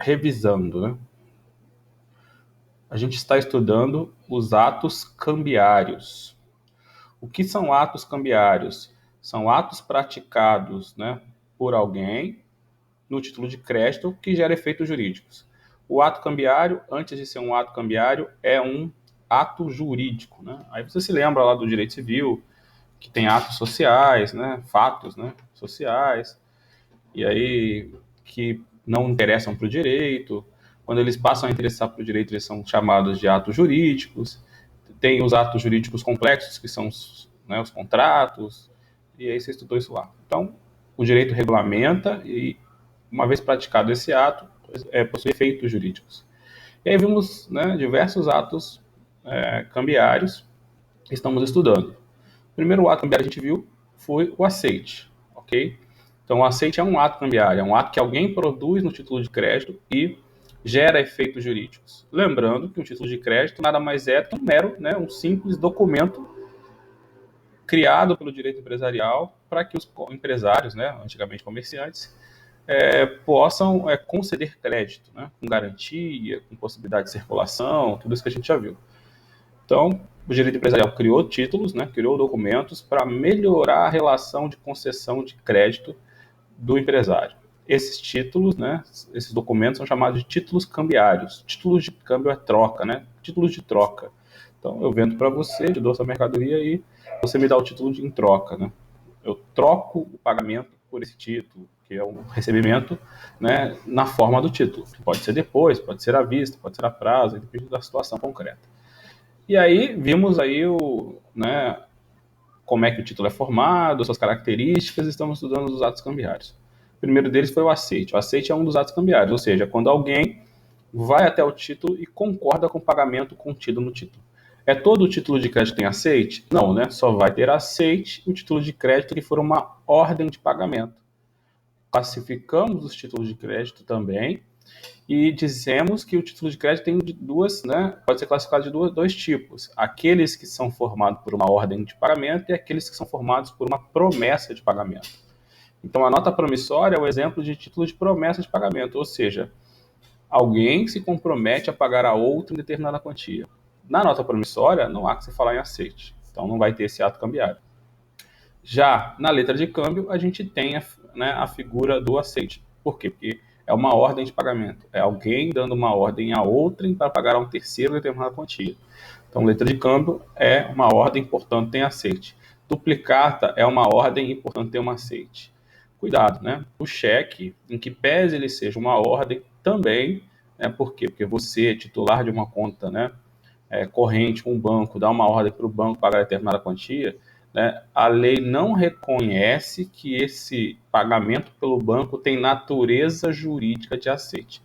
revisando, né? A gente está estudando os atos cambiários. O que são atos cambiários? São atos praticados, né, por alguém no título de crédito que gera efeitos jurídicos. O ato cambiário, antes de ser um ato cambiário, é um ato jurídico, né? Aí você se lembra lá do direito civil, que tem atos sociais, né, fatos, né, sociais, e aí que não interessam para o direito. Quando eles passam a interessar para o direito, eles são chamados de atos jurídicos. Tem os atos jurídicos complexos, que são né, os contratos, e aí você estudou isso lá. Então, o direito regulamenta e, uma vez praticado esse ato, possui efeitos jurídicos. E aí vimos, né, diversos atos cambiários que estamos estudando. O primeiro ato cambiário que a gente viu foi o aceite, ok? Então, o aceite é um ato cambiário, é um ato que alguém produz no título de crédito e gera efeitos jurídicos. Lembrando que o título de crédito nada mais é que um mero, né, um simples documento criado pelo direito empresarial para que os empresários, né, antigamente comerciantes, possam conceder crédito, né, com garantia, com possibilidade de circulação, tudo isso que a gente já viu. Então, o direito empresarial criou títulos, né, criou documentos para melhorar a relação de concessão de crédito do empresário. Esses títulos, né, esses documentos são chamados de títulos cambiários. Títulos de câmbio é troca, né? Títulos de troca. Então, eu vendo para você, te dou essa mercadoria e você me dá o título em troca, né? Eu troco o pagamento por esse título, que é um recebimento, né, na forma do título. Pode ser depois, pode ser à vista, pode ser a prazo, depende da situação concreta. E aí, vimos aí né, como é que o título é formado, suas características, estamos estudando os atos cambiários. O primeiro deles foi o aceite. O aceite é um dos atos cambiários, ou seja, quando alguém vai até o título e concorda com o pagamento contido no título. É todo o título de crédito tem aceite? Não, né? Só vai ter aceite o título de crédito que for uma ordem de pagamento. Classificamos os títulos de crédito também e dizemos que o título de crédito tem pode ser classificado de dois tipos. Aqueles que são formados por uma ordem de pagamento e aqueles que são formados por uma promessa de pagamento. Então, a nota promissória é um exemplo de título de promessa de pagamento, ou seja, alguém se compromete a pagar a outro em determinada quantia. Na nota promissória, não há que se falar em aceite. Então, não vai ter esse ato cambiário. Já na letra de câmbio, a gente tem a figura do aceite. Por quê? Porque é uma ordem de pagamento. É alguém dando uma ordem a outrem para pagar a um terceiro determinada quantia. Então, letra de câmbio é uma ordem, portanto, tem aceite. Duplicata é uma ordem e, portanto, tem um aceite. Cuidado, né? O cheque, em que pese ele seja uma ordem, também, né? Por quê? Porque você, titular de uma conta, né, corrente com o banco, dá uma ordem para o banco pagar determinada quantia, né, a lei não reconhece que esse pagamento pelo banco tem natureza jurídica de aceite.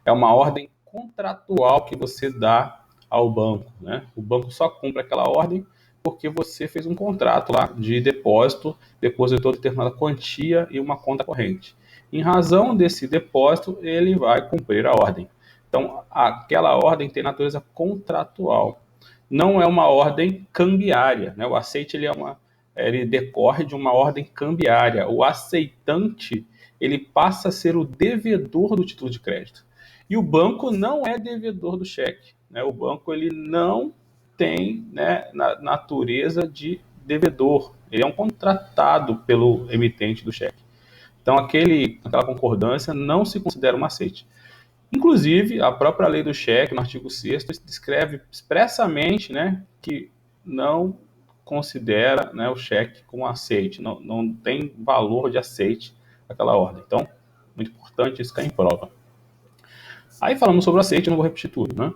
É uma ordem contratual que você dá ao banco, né? O banco só cumpre aquela ordem porque você fez um contrato lá de depósito, depositou determinada quantia em uma conta corrente. Em razão desse depósito, ele vai cumprir a ordem. Então, aquela ordem tem natureza contratual. Não é uma ordem cambiária, né? O aceite ele decorre de uma ordem cambiária. O aceitante, ele passa a ser o devedor do título de crédito. E o banco não é devedor do cheque, né? O banco ele não tem, né, natureza de devedor. Ele é um contratado pelo emitente do cheque. Então, aquela concordância não se considera um aceite. Inclusive, a própria lei do cheque, no artigo 6º, descreve expressamente, né, que não considera, né, o cheque como aceite, não tem valor de aceite aquela ordem. Então, muito importante isso cair em prova. Aí falamos sobre o aceite, eu não vou repetir tudo, né?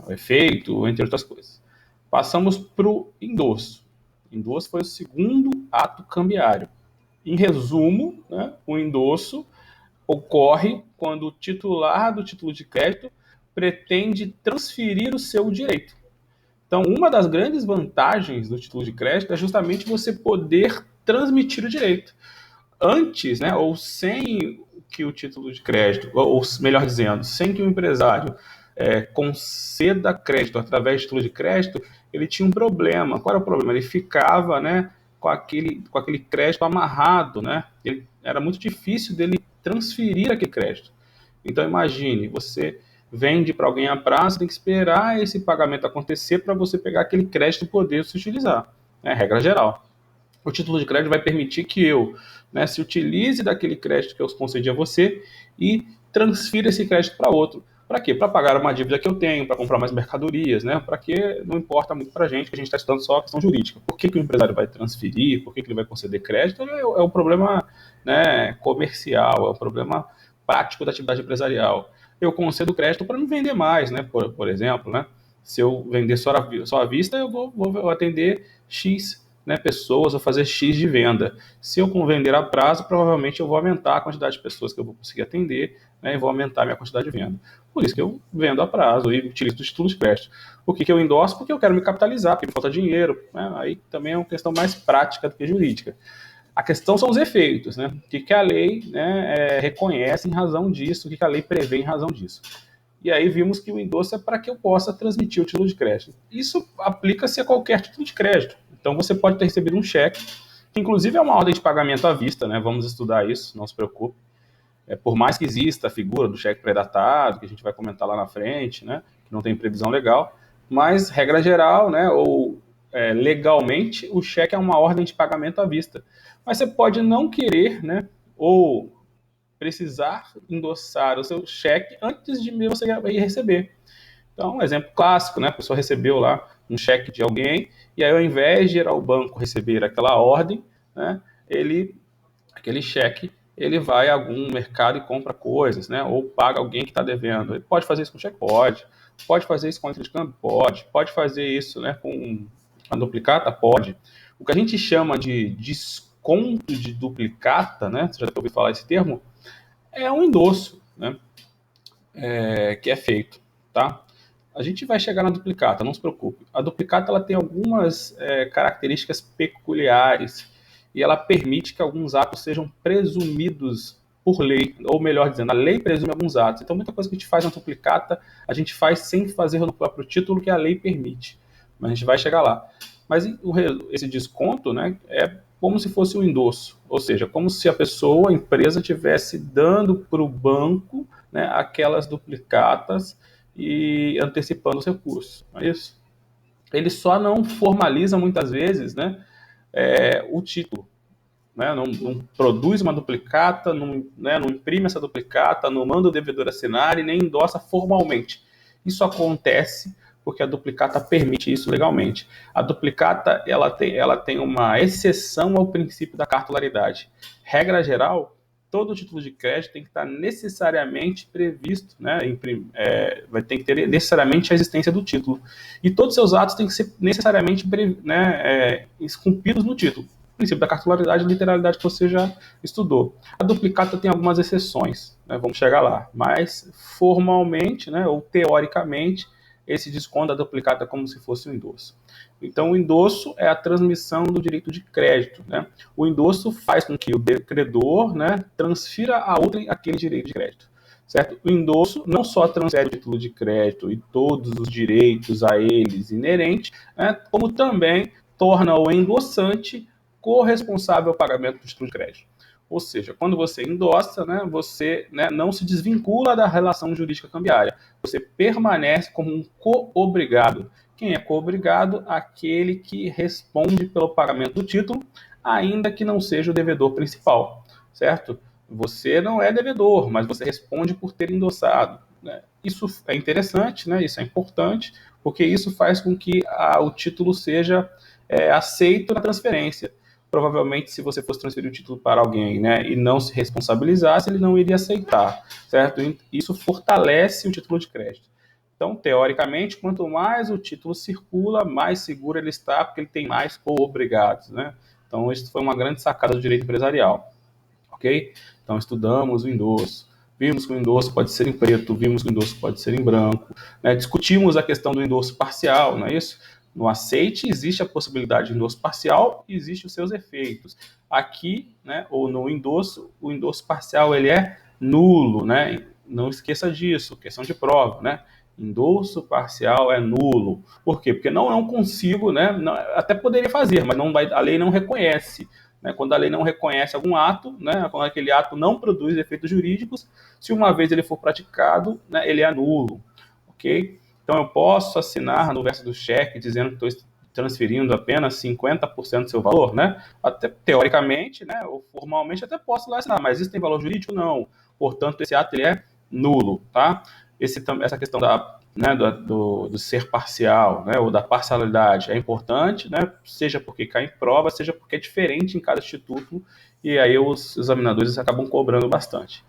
O efeito, entre outras coisas. Passamos para o endosso. Endosso foi o segundo ato cambiário. Em resumo, né, o endosso ocorre quando o titular do título de crédito pretende transferir o seu direito. Então, uma das grandes vantagens do título de crédito é justamente você poder transmitir o direito. Antes, né, ou sem que o título de crédito, ou melhor dizendo, sem que o empresário conceda crédito através de título de crédito, ele tinha um problema. Qual era o problema? Ele ficava, né, com aquele crédito amarrado, né? Era muito difícil dele transferir aquele crédito. Então imagine, você vende para alguém a prazo, tem que esperar esse pagamento acontecer para você pegar aquele crédito e poder se utilizar. É regra geral. O título de crédito vai permitir que eu, né, se utilize daquele crédito que eu concedi a você e transfira esse crédito para outro. Para quê? Para pagar uma dívida que eu tenho, para comprar mais mercadorias, né? Para que não importa muito para a gente, que a gente está estudando só a questão jurídica. Por que, que o empresário vai transferir? Por que, que ele vai conceder crédito? É um problema, né, comercial, é um problema prático da atividade empresarial. Eu concedo crédito para não vender mais, né? Por exemplo, né? Se eu vender só à vista, eu vou atender X, né, pessoas, vou fazer X de venda. Se eu vender a prazo, provavelmente eu vou aumentar a quantidade de pessoas que eu vou conseguir atender, né, e vou aumentar a minha quantidade de venda. Por isso que eu vendo a prazo e utilizo os títulos de crédito. Por que eu endosso? Porque eu quero me capitalizar, porque me falta dinheiro. Né? Aí também é uma questão mais prática do que jurídica. A questão são os efeitos, né? O que a lei, né, reconhece em razão disso, o que a lei prevê em razão disso. E aí vimos que o endosso é para que eu possa transmitir o título de crédito. Isso aplica-se a qualquer título de crédito. Então você pode ter recebido um cheque, que inclusive é uma ordem de pagamento à vista, né? Vamos estudar isso, não se preocupe. Por mais que exista a figura do cheque pré-datado, que a gente vai comentar lá na frente, né? Que não tem previsão legal, mas regra geral, né? Ou legalmente, o cheque é uma ordem de pagamento à vista. Mas você pode não querer, né? Ou precisar endossar o seu cheque antes de você ir receber. Então, um exemplo clássico, né? A pessoa recebeu lá um cheque de alguém e aí, ao invés de ir ao banco receber aquela ordem, né? Aquele cheque, ele vai a algum mercado e compra coisas, né? Ou paga alguém que está devendo. Ele pode fazer isso com cheque? Pode. Pode fazer isso com letra de câmbio? Pode. Pode fazer isso, né? Com a duplicata? Pode. O que a gente chama de desconto de duplicata, né? Você já ouviu falar esse termo? É um endosso, né? Que é feito, tá? A gente vai chegar na duplicata, não se preocupe. A duplicata ela tem algumas características peculiares e ela permite que alguns atos sejam presumidos por lei, ou melhor dizendo, a lei presume alguns atos. Então, muita coisa que a gente faz na duplicata, a gente faz sem fazer no próprio título que a lei permite. Mas a gente vai chegar lá. Mas esse desconto, né, é como se fosse um endosso, ou seja, como se a pessoa, a empresa, estivesse dando para o banco, né, aquelas duplicatas e antecipando os recursos, não é isso? Ele só não formaliza muitas vezes, né, o título, né, não produz uma duplicata, não imprime essa duplicata, não manda o devedor assinar e nem endossa formalmente. Isso acontece porque a duplicata permite isso legalmente. A duplicata ela tem uma exceção ao princípio da cartularidade. Regra geral, todo título de crédito tem que estar necessariamente previsto, né, vai ter que ter necessariamente a existência do título. E todos os seus atos têm que ser necessariamente, né, esculpidos no título. O princípio da cartularidade e literalidade que você já estudou. A duplicata tem algumas exceções, né, vamos chegar lá, mas formalmente, né, ou teoricamente, esse desconto da duplicata é como se fosse um endosso. Então, o endosso é a transmissão do direito de crédito, né? O endosso faz com que o credor, né, transfira a outrem aquele direito de crédito, certo? O endosso não só transfere o título de crédito e todos os direitos a eles inerentes, né, como também torna o endossante corresponsável ao pagamento do título de crédito. Ou seja, quando você endossa, né, você, né, não se desvincula da relação jurídica cambiária. Você permanece como um co-obrigado. Quem é co-obrigado? Aquele que responde pelo pagamento do título, ainda que não seja o devedor principal, certo? Você não é devedor, mas você responde por ter endossado, né? Isso é interessante, né? Isso é importante, porque isso faz com que o título seja aceito na transferência. Provavelmente, se você fosse transferir o título para alguém, né, e não se responsabilizasse, ele não iria aceitar, certo? Isso fortalece o título de crédito. Então, teoricamente, quanto mais o título circula, mais seguro ele está, porque ele tem mais co-obrigados, né? Então, isso foi uma grande sacada do direito empresarial, ok? Então, estudamos o endosso. Vimos que o endosso pode ser em preto, vimos que o endosso pode ser em branco, né? Discutimos a questão do endosso parcial, não é isso? No aceite existe a possibilidade de endosso parcial e existem os seus efeitos. Aqui, né, ou no endosso, o endosso parcial ele é nulo, né? Não esqueça disso, questão de prova, né? Endosso parcial é nulo. Por quê? Porque não consigo, né? Até poderia fazer, mas não vai, a lei não reconhece. né? Quando a lei não reconhece algum ato, né? Quando aquele ato não produz efeitos jurídicos, se uma vez ele for praticado, né, ele é nulo, ok? Então eu posso assinar no verso do cheque dizendo que estou transferindo apenas 50% do seu valor, né? Até teoricamente, né, ou formalmente até posso lá assinar, mas isso tem valor jurídico? Não. Portanto, esse ato ele é nulo, tá? Essa questão né, do ser parcial, né, ou da parcialidade é importante, né, seja porque cai em prova, seja porque é diferente em cada instituto, e aí os examinadores acabam cobrando bastante.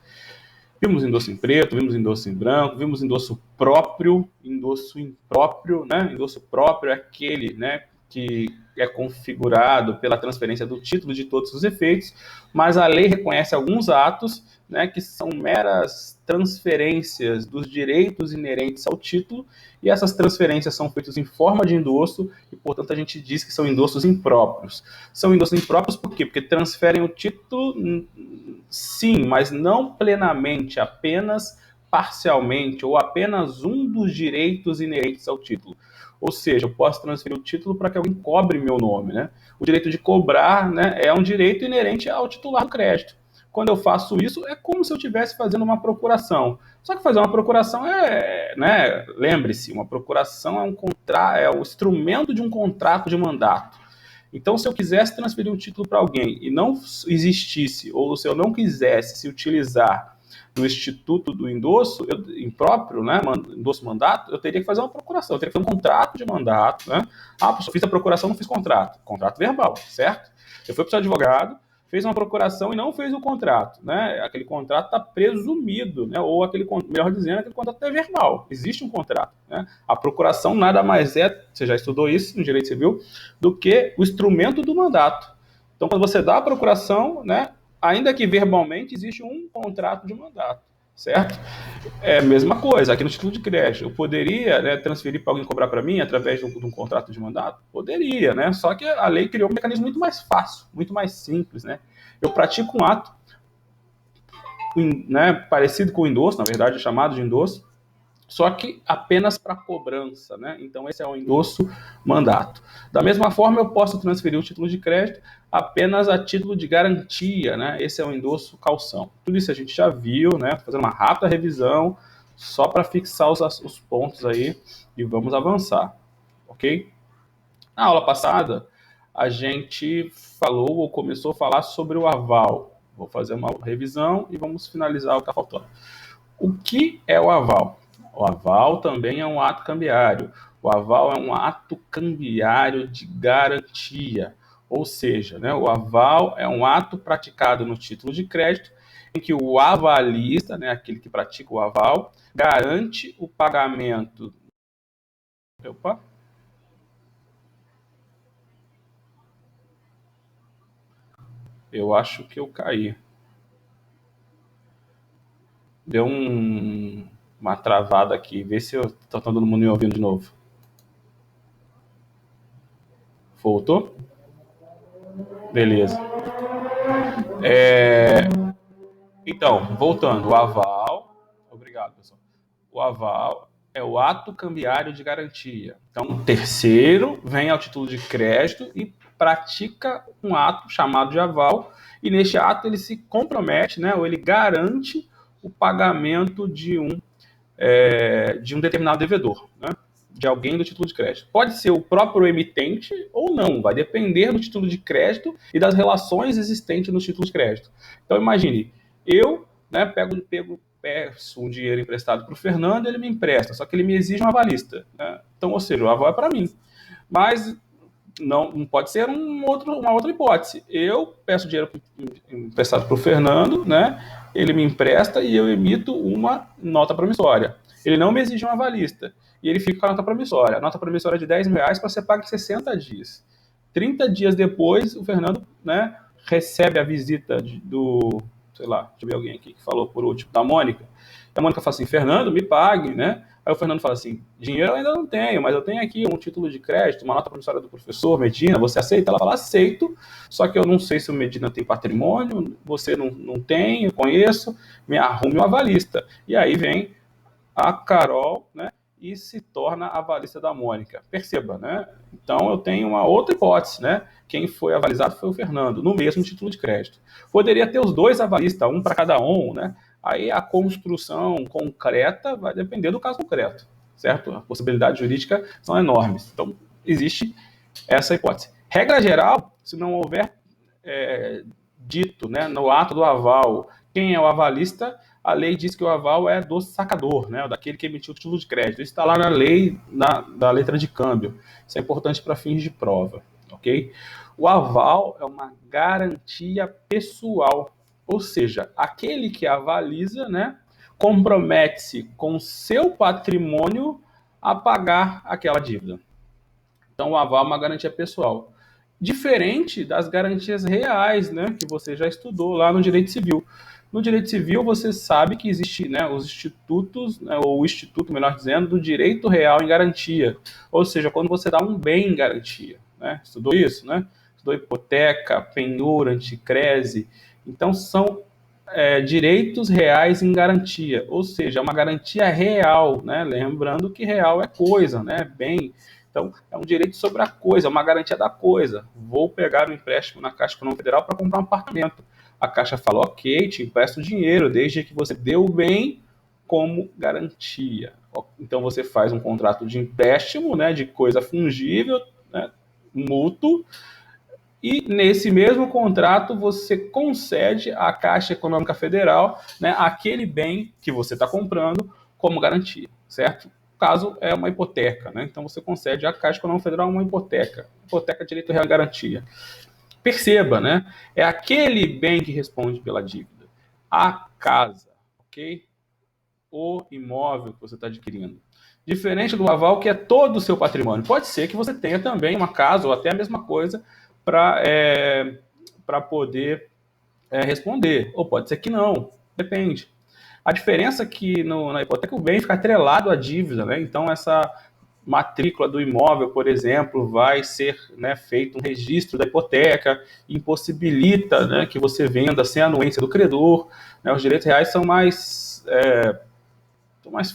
Vimos endosso em preto, vimos endosso em branco, vimos endosso próprio, endosso impróprio, né? Endosso próprio é aquele, né, que é configurado pela transferência do título de todos os efeitos, mas a lei reconhece alguns atos, né, que são meras transferências dos direitos inerentes ao título, e essas transferências são feitas em forma de endosso, e, portanto, a gente diz que são endossos impróprios. São endossos impróprios por quê? Porque transferem o título, sim, mas não plenamente, apenas parcialmente, ou apenas um dos direitos inerentes ao título. Ou seja, eu posso transferir o título para que alguém cobre meu nome, né? O direito de cobrar, né, é um direito inerente ao titular do crédito. Quando eu faço isso, é como se eu estivesse fazendo uma procuração. Só que fazer uma procuração né, lembre-se, uma procuração é um instrumento de um contrato de mandato. Então, se eu quisesse transferir um título para alguém e não existisse, ou se eu não quisesse se utilizar do instituto do endosso impróprio, né, endosso mandato, eu teria que fazer uma procuração, eu teria que fazer um contrato de mandato, né? Ah, eu fiz a procuração, não fiz contrato verbal, certo? Eu fui para o seu advogado, fez uma procuração e não fez o contrato, né? Aquele contrato está presumido, né? Ou melhor dizendo, aquele contrato é verbal. Existe um contrato, né? A procuração nada mais é, você já estudou isso no direito civil, do que o instrumento do mandato. Então, quando você dá a procuração, né, ainda que verbalmente, existe um contrato de mandato, certo? É a mesma coisa aqui no título de crédito. Eu poderia, né, transferir para alguém cobrar para mim através de um contrato de mandato? Poderia, né? Só que a lei criou um mecanismo muito mais fácil, muito mais simples, né? Eu pratico um ato, né, parecido com o endosso, na verdade, chamado de endosso, só que apenas para cobrança, né? Então esse é o endosso mandato. Da mesma forma, eu posso transferir o título de crédito apenas a título de garantia, né? Esse é o endosso calção. Tudo isso a gente já viu, né? Fazendo uma rápida revisão, só para fixar os pontos aí e vamos avançar, ok? Na aula passada, a gente falou ou começou a falar sobre o aval. Vou fazer uma revisão e vamos finalizar o que está faltando. O que é o aval? O aval também é um ato cambiário. O aval é um ato cambiário de garantia. Ou seja, né, o aval é um ato praticado no título de crédito em que o avalista, né, aquele que pratica o aval, garante o pagamento. Opa! Eu acho que eu caí. Deu uma travada aqui. Vê se tá todo mundo me ouvindo de novo. Voltou? Beleza. Então, voltando, o aval. Obrigado, pessoal. O aval é o ato cambiário de garantia. Então, o terceiro vem ao título de crédito e pratica um ato chamado de aval, e neste ato ele se compromete, né, ou ele garante o pagamento de um determinado devedor, né, de alguém do título de crédito. Pode ser o próprio emitente ou não, vai depender do título de crédito e das relações existentes no título de crédito. Então, imagine, eu, né, peço um dinheiro emprestado para o Fernando, ele me empresta, só que ele me exige um avalista, né? Então, ou seja, o aval é para mim. Mas não pode ser uma outra hipótese. Eu peço dinheiro emprestado para o Fernando, né? Ele me empresta e eu emito uma nota promissória. Ele não me exige um avalista. E ele fica com a nota promissória. A nota promissória é de R$10 para ser paga em 60 dias. 30 dias depois, o Fernando, né, recebe a visita sei lá, deixa eu ver alguém aqui que falou por último, da Mônica. A Mônica fala assim, Fernando, me pague, né? Aí o Fernando fala assim, dinheiro eu ainda não tenho, mas eu tenho aqui um título de crédito, uma nota promissória do professor Medina, você aceita? Ela fala, aceito, só que eu não sei se o Medina tem patrimônio, você não tem, eu conheço, me arrume um avalista. E aí vem a Carol, né, e se torna avalista da Mônica. Perceba, né? Então eu tenho uma outra hipótese, né? Quem foi avalizado foi o Fernando, no mesmo título de crédito. Poderia ter os dois avalistas, um para cada um, né? Aí a construção concreta vai depender do caso concreto, certo? As possibilidades jurídicas são enormes. Então, existe essa hipótese. Regra geral, se não houver dito, né, no ato do aval quem é o avalista, a lei diz que o aval é do sacador, né, daquele que emitiu o título de crédito. Isso está lá na lei da letra de câmbio. Isso é importante para fins de prova, ok? O aval é uma garantia pessoal, ou seja, aquele que avaliza, né, compromete-se com seu patrimônio a pagar aquela dívida. Então, o aval é uma garantia pessoal. Diferente das garantias reais, né, que você já estudou lá no direito civil. No direito civil, você sabe que existe, né, os institutos, né, ou o instituto, melhor dizendo, do direito real em garantia. Ou seja, quando você dá um bem em garantia. Né? Estudou isso, né? Estudou hipoteca, penhora, anticrese. Então, são direitos reais em garantia, ou seja, uma garantia real, né? Lembrando que real é coisa, né? Bem. Então, é um direito sobre a coisa, uma garantia da coisa. Vou pegar um empréstimo na Caixa Econômica Federal para comprar um apartamento. A Caixa fala, ok, te empresto o dinheiro, desde que você dê o bem como garantia. Então, você faz um contrato de empréstimo, né, de coisa fungível, né, mútuo, e nesse mesmo contrato você concede à Caixa Econômica Federal, né, aquele bem que você está comprando como garantia, certo? Caso é uma hipoteca, né? Então você concede à Caixa Econômica Federal uma hipoteca. Hipoteca, direito real, garantia. Perceba, né? É aquele bem que responde pela dívida. A casa, ok? O imóvel que você está adquirindo. Diferente do aval, que é todo o seu patrimônio. Pode ser que você tenha também uma casa ou até a mesma coisa para poder responder. Ou pode ser que não, depende. A diferença é que na hipoteca o bem fica atrelado à dívida, né? Então essa matrícula do imóvel, por exemplo, vai ser, né, feito um registro da hipoteca, impossibilita, né, que você venda sem anuência do credor. Né? Os direitos reais são mais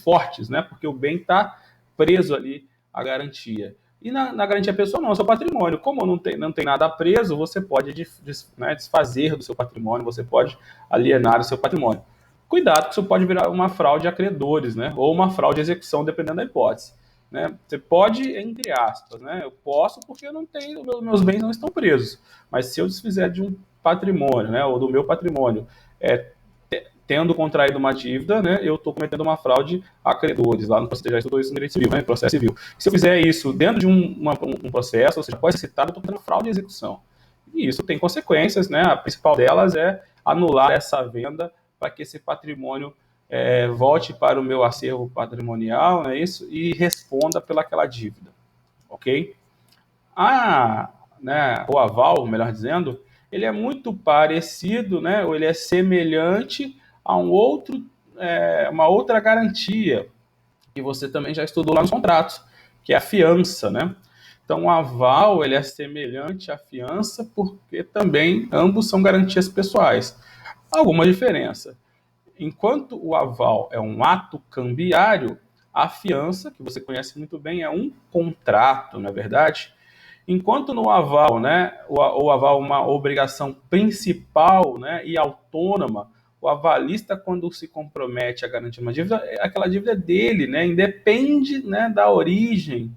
fortes, né? Porque o bem está preso ali à garantia. E na garantia pessoal não, é o seu patrimônio. Como não tem nada preso, você pode desfazer do seu patrimônio, você pode alienar o seu patrimônio. Cuidado que isso pode virar uma fraude a credores, né? Ou uma fraude de execução, dependendo da hipótese. Né? Você pode, entre aspas, né? Eu posso porque eu não tenho, meus bens não estão presos. Mas se eu desfizer de um patrimônio, né? Ou do meu patrimônio, tendo contraído uma dívida, né, eu estou cometendo uma fraude a credores. Lá no processo, já estudou isso no direito civil, né, processo civil. Se eu fizer isso dentro de um processo, ou seja, pode ser citado, eu estou cometendo fraude de execução. E isso tem consequências, né? A principal delas é anular essa venda para que esse patrimônio volte para o meu acervo patrimonial, né, isso, e responda pelaquela dívida, ok? O aval, melhor dizendo, ele é muito parecido, né, ou ele é semelhante a uma outra garantia que você também já estudou lá nos contratos, que é a fiança, né? Então, o aval ele é semelhante à fiança porque também ambos são garantias pessoais. Alguma diferença? Enquanto o aval é um ato cambiário, a fiança, que você conhece muito bem, é um contrato, não é verdade? Enquanto no aval, né, o aval é uma obrigação principal, né, e autônoma, o avalista, quando se compromete a garantir uma dívida, aquela dívida é dele, né, independe, né, da origem.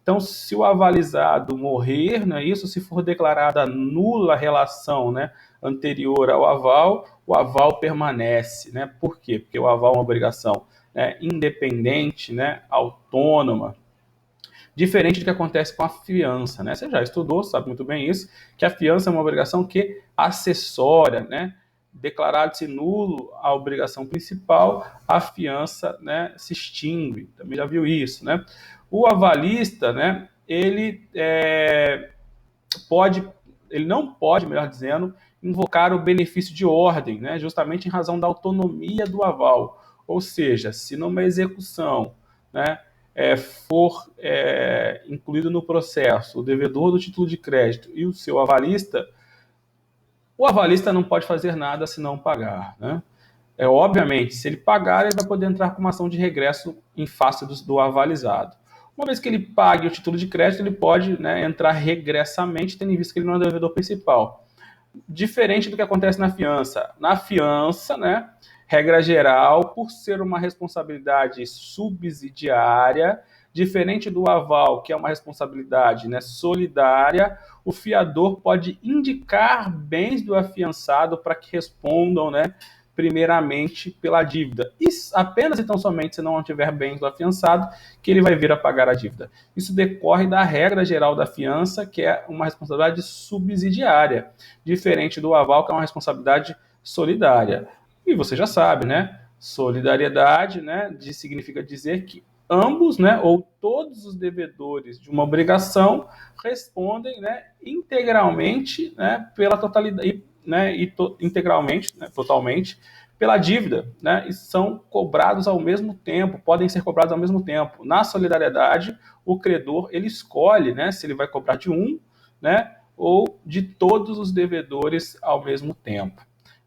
Então, se o avalizado morrer, né, isso se for declarada nula a relação, né, anterior ao aval, o aval permanece. Né? Por quê? Porque o aval é uma obrigação, né, independente, né, autônoma. Diferente do que acontece com a fiança, né? Você já estudou, sabe muito bem isso, que a fiança é uma obrigação que acessória, né? Declarado-se nulo a obrigação principal, a fiança, né, se extingue. Também já viu isso, né? O avalista, né, ele não pode, melhor dizendo, invocar o benefício de ordem, né, justamente em razão da autonomia do aval. Ou seja, se numa execução, né, for incluído no processo o devedor do título de crédito e o seu avalista, o avalista não pode fazer nada se não pagar. Né? Obviamente, se ele pagar, ele vai poder entrar com uma ação de regresso em face do avalizado. Uma vez que ele pague o título de crédito, ele pode, né, entrar regressamente, tendo em vista que ele não é o devedor principal. Diferente do que acontece na fiança. Na fiança, né, regra geral, por ser uma responsabilidade subsidiária, diferente do aval, que é uma responsabilidade, né, solidária, o fiador pode indicar bens do afiançado para que respondam, né, primeiramente pela dívida. E apenas e tão somente se não tiver bens do afiançado que ele vai vir a pagar a dívida. Isso decorre da regra geral da fiança, que é uma responsabilidade subsidiária, diferente do aval, que é uma responsabilidade solidária. E você já sabe, né? Solidariedade, né, significa dizer que ambos, né, ou todos os devedores de uma obrigação respondem, né, integralmente, né, pela totalidade, né, integralmente, né, totalmente, pela dívida, né, e são cobrados ao mesmo tempo, podem ser cobrados ao mesmo tempo. Na solidariedade, o credor ele escolhe, né, se ele vai cobrar de um, né, ou de todos os devedores ao mesmo tempo.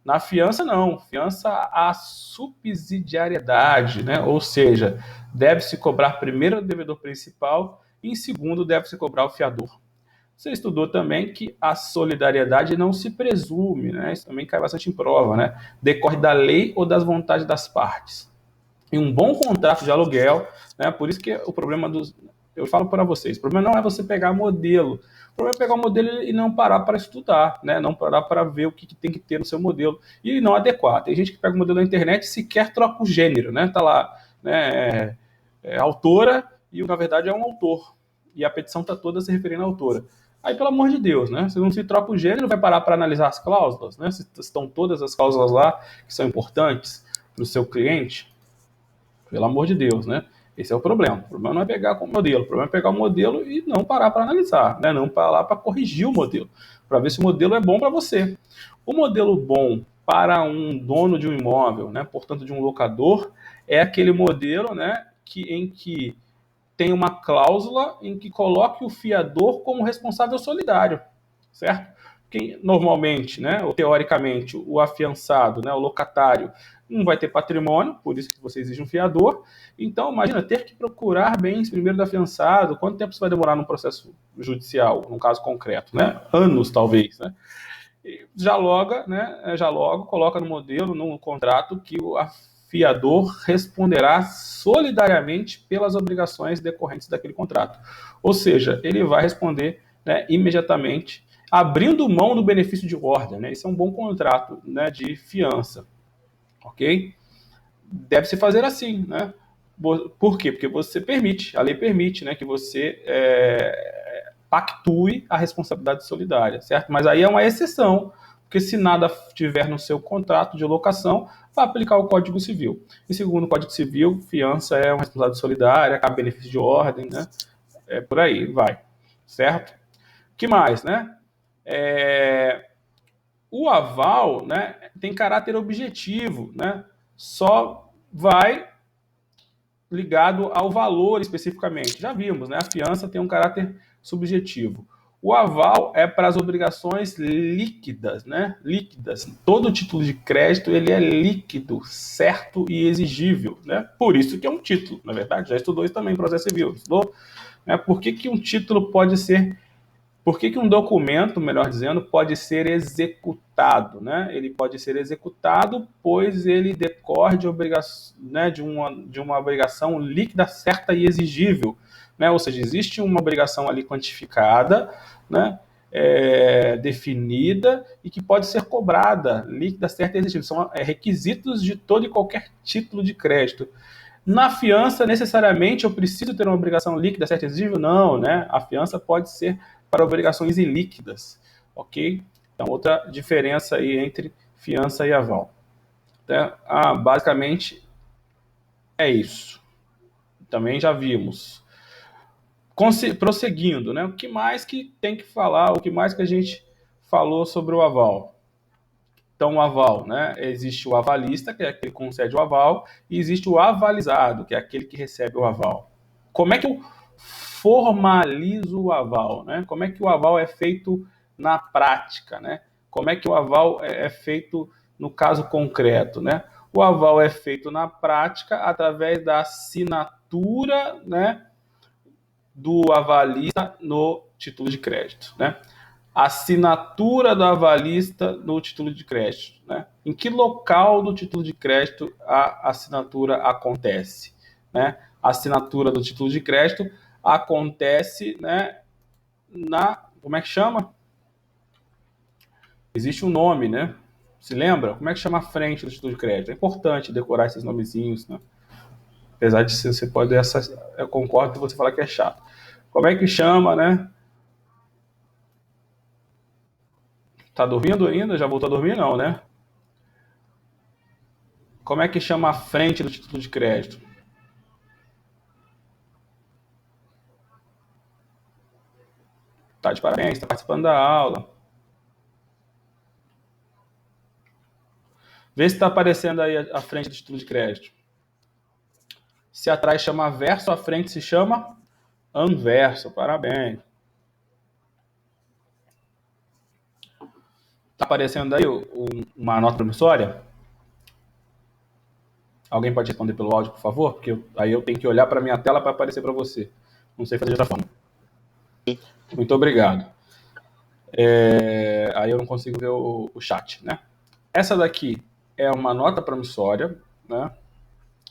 Na fiança, não. Fiança, há subsidiariedade, né? Ou seja, deve-se cobrar primeiro o devedor principal e, em segundo, deve-se cobrar o fiador. Você estudou também que a solidariedade não se presume, né? Isso também cai bastante em prova, né? Decorre da lei ou das vontades das partes. E um bom contrato de aluguel, né? Por isso que o problema dos... Eu falo para vocês, o problema não é você pegar modelo. O problema é pegar o modelo e não parar para estudar, né? Não parar para ver o que tem que ter no seu modelo e não adequar. Tem gente que pega o modelo da internet e sequer troca o gênero, né? Tá lá, né? Autora e na verdade é um autor. E a petição está toda se referindo à autora. Aí, pelo amor de Deus, né? Se não se troca o gênero, vai parar para analisar as cláusulas, né? Se estão todas as cláusulas lá que são importantes para o seu cliente. Pelo amor de Deus, né? Esse é o problema. O problema não é pegar com o modelo, o problema é pegar o modelo e não parar para analisar, né? Não parar para corrigir o modelo, para ver se o modelo é bom para você. O modelo bom para um dono de um imóvel, né? Portanto, de um locador, é aquele modelo, né? Em que tem uma cláusula em que coloque o fiador como responsável solidário, certo? Porque normalmente, né, ou teoricamente, o afiançado, né, o locatário, não vai ter patrimônio, por isso que você exige um fiador. Então, imagina ter que procurar bens primeiro do afiançado. Quanto tempo isso vai demorar num processo judicial, num caso concreto, né? Anos, talvez, né? Já logo, né? Já logo coloca no modelo, no contrato, que o fiador responderá solidariamente pelas obrigações decorrentes daquele contrato. Ou seja, ele vai responder, né, imediatamente, abrindo mão do benefício de ordem. Né? Esse é um bom contrato, né, de fiança. Ok? Deve-se fazer assim, né? Por quê? Porque você permite, a lei permite, né, que você pactue a responsabilidade solidária, certo? Mas aí é uma exceção, porque se nada tiver no seu contrato de locação, vai aplicar o Código Civil. E segundo o Código Civil, fiança é uma responsabilidade solidária, cabe benefício de ordem, né? É por aí, vai, certo? Que mais, né? O aval, né, tem caráter objetivo, né? Só vai ligado ao valor especificamente. Já vimos, né? A fiança tem um caráter subjetivo. O aval é para as obrigações líquidas, né? Líquidas. Todo título de crédito ele é líquido, certo e exigível, né? Por isso que é um título, na verdade. Já estudou isso também em processo civil. Estudou? Né? Por que um título pode ser... Por que um documento, melhor dizendo, pode ser executado? Né? Ele pode ser executado, pois ele decorre né, de uma obrigação líquida, certa e exigível. Né? Ou seja, existe uma obrigação ali quantificada, né, definida e que pode ser cobrada, líquida, certa e exigível. São requisitos de todo e qualquer título de crédito. Na fiança, necessariamente, eu preciso ter uma obrigação líquida, certa e exigível? Não, né? A fiança pode ser para obrigações ilíquidas, ok? Então, outra diferença aí entre fiança e aval. Basicamente, é isso. Também já vimos. Prosseguindo, né? O que mais que tem que falar, o que mais que a gente falou sobre o aval? Então, o aval, né? Existe o avalista, que é aquele que concede o aval, e existe o avalizado, que é aquele que recebe o aval. Como é que eu formalizo o aval? Né? Como é que o aval é feito na prática? Né? Como é que o aval é feito no caso concreto? Né? O aval é feito na prática através da assinatura, né, do avalista no título de crédito, né? Assinatura do avalista no título de crédito, né? Em que local do título de crédito a assinatura acontece, né? A assinatura do título de crédito acontece, né, como é que chama? Existe um nome, né? Se lembra? Como é que chama a frente do título de crédito? É importante decorar esses nomezinhos, né? Apesar de você pode... eu concordo que você fala que é chato. Como é que chama, né? Tá dormindo ainda? Já voltou a dormir? Não, né? Como é que chama a frente do título de crédito? Tá de parabéns, tá participando da aula. Vê se tá aparecendo aí a frente do título de crédito. Se atrás chama verso, a frente se chama anverso. Parabéns. Tá aparecendo aí uma nota promissória? Alguém pode responder pelo áudio, por favor? Porque aí eu tenho que olhar para minha tela para aparecer para você. Não sei fazer de outra forma. Muito obrigado. Aí eu não consigo ver o chat, né? Essa daqui é uma nota promissória, né?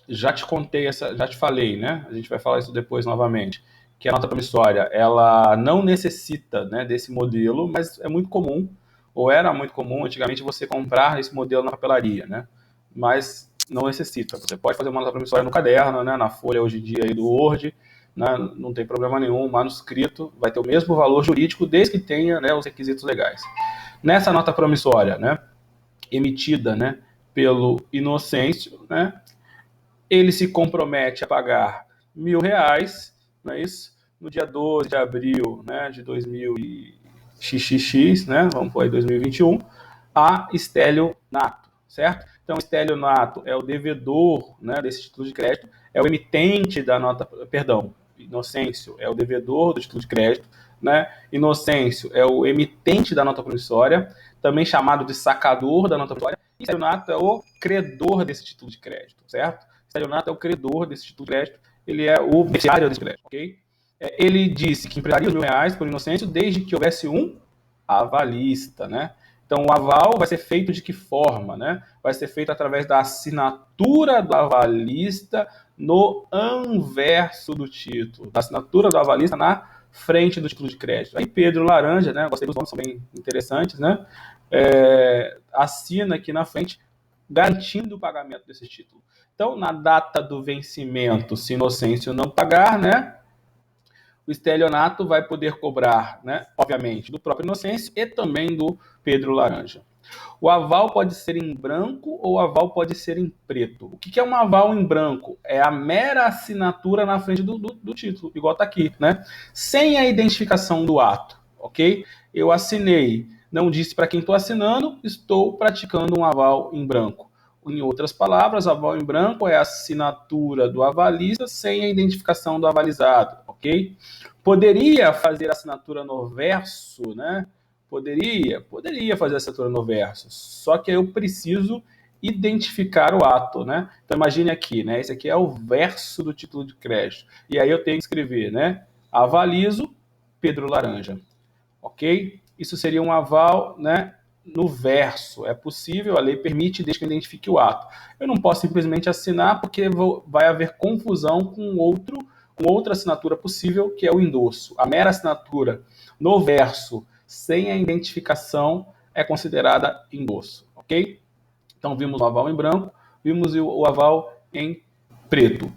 Já te contei já te falei, né? A gente vai falar isso depois novamente. Que a nota promissória, ela não necessita, né, desse modelo, mas é muito comum, ou era muito comum antigamente você comprar esse modelo na papelaria, né? Mas não necessita. Você pode fazer uma nota promissória no caderno, né, na folha hoje em dia aí do Word, né, não tem problema nenhum. O manuscrito vai ter o mesmo valor jurídico desde que tenha, né, os requisitos legais. Nessa nota promissória, né, emitida, né, pelo Inocêncio, né, ele se compromete a pagar R$ 1.000, não é isso? No dia 12 de abril, né, de 2000 e xxx, né, vamos pôr aí 2021, a estelionato, certo? Então, estelionato é o devedor, né, desse título de crédito, é o emitente da nota, perdão, Inocêncio é o devedor do título de crédito, né? Inocêncio é o emitente da nota promissória, também chamado de sacador da nota promissória, e estelionato é o credor desse título de crédito, certo? Estelionato é o credor desse título de crédito, ele é o beneficiário desse crédito, ok? Ele disse que emprestaria os R$ 1.000 por Inocêncio desde que houvesse um avalista, né? Então, o aval vai ser feito de que forma, né? Vai ser feito através da assinatura do avalista no anverso do título, da assinatura do avalista na frente do título de crédito. Aí Pedro Laranja, né? Gostei dos nomes, são bem interessantes, né? Assina aqui na frente, garantindo o pagamento desse título. Então, na data do vencimento, se Inocêncio não pagar, né, o estelionato vai poder cobrar, né, obviamente, do próprio Inocêncio e também do Pedro Laranja. O aval pode ser em branco ou o aval pode ser em preto. O que é um aval em branco? É a mera assinatura na frente do título, igual está aqui, né? Sem a identificação do ato, ok? Eu assinei, não disse para quem estou assinando, estou praticando um aval em branco. Em outras palavras, aval em branco é a assinatura do avalista sem a identificação do avalizado, ok? Poderia fazer assinatura no verso, né? Poderia fazer assinatura no verso, só que eu preciso identificar o ato, né? Então imagine aqui, né? Esse aqui é o verso do título de crédito. E aí eu tenho que escrever, né? Avalizo Pedro Laranja, ok? Isso seria um aval, né? No verso. É possível, a lei permite, desde que eu identifique o ato. Eu não posso simplesmente assinar porque vai haver confusão com outra assinatura possível, que é o endosso. A mera assinatura no verso sem a identificação é considerada endosso, ok? Então vimos o aval em branco, vimos o aval em preto.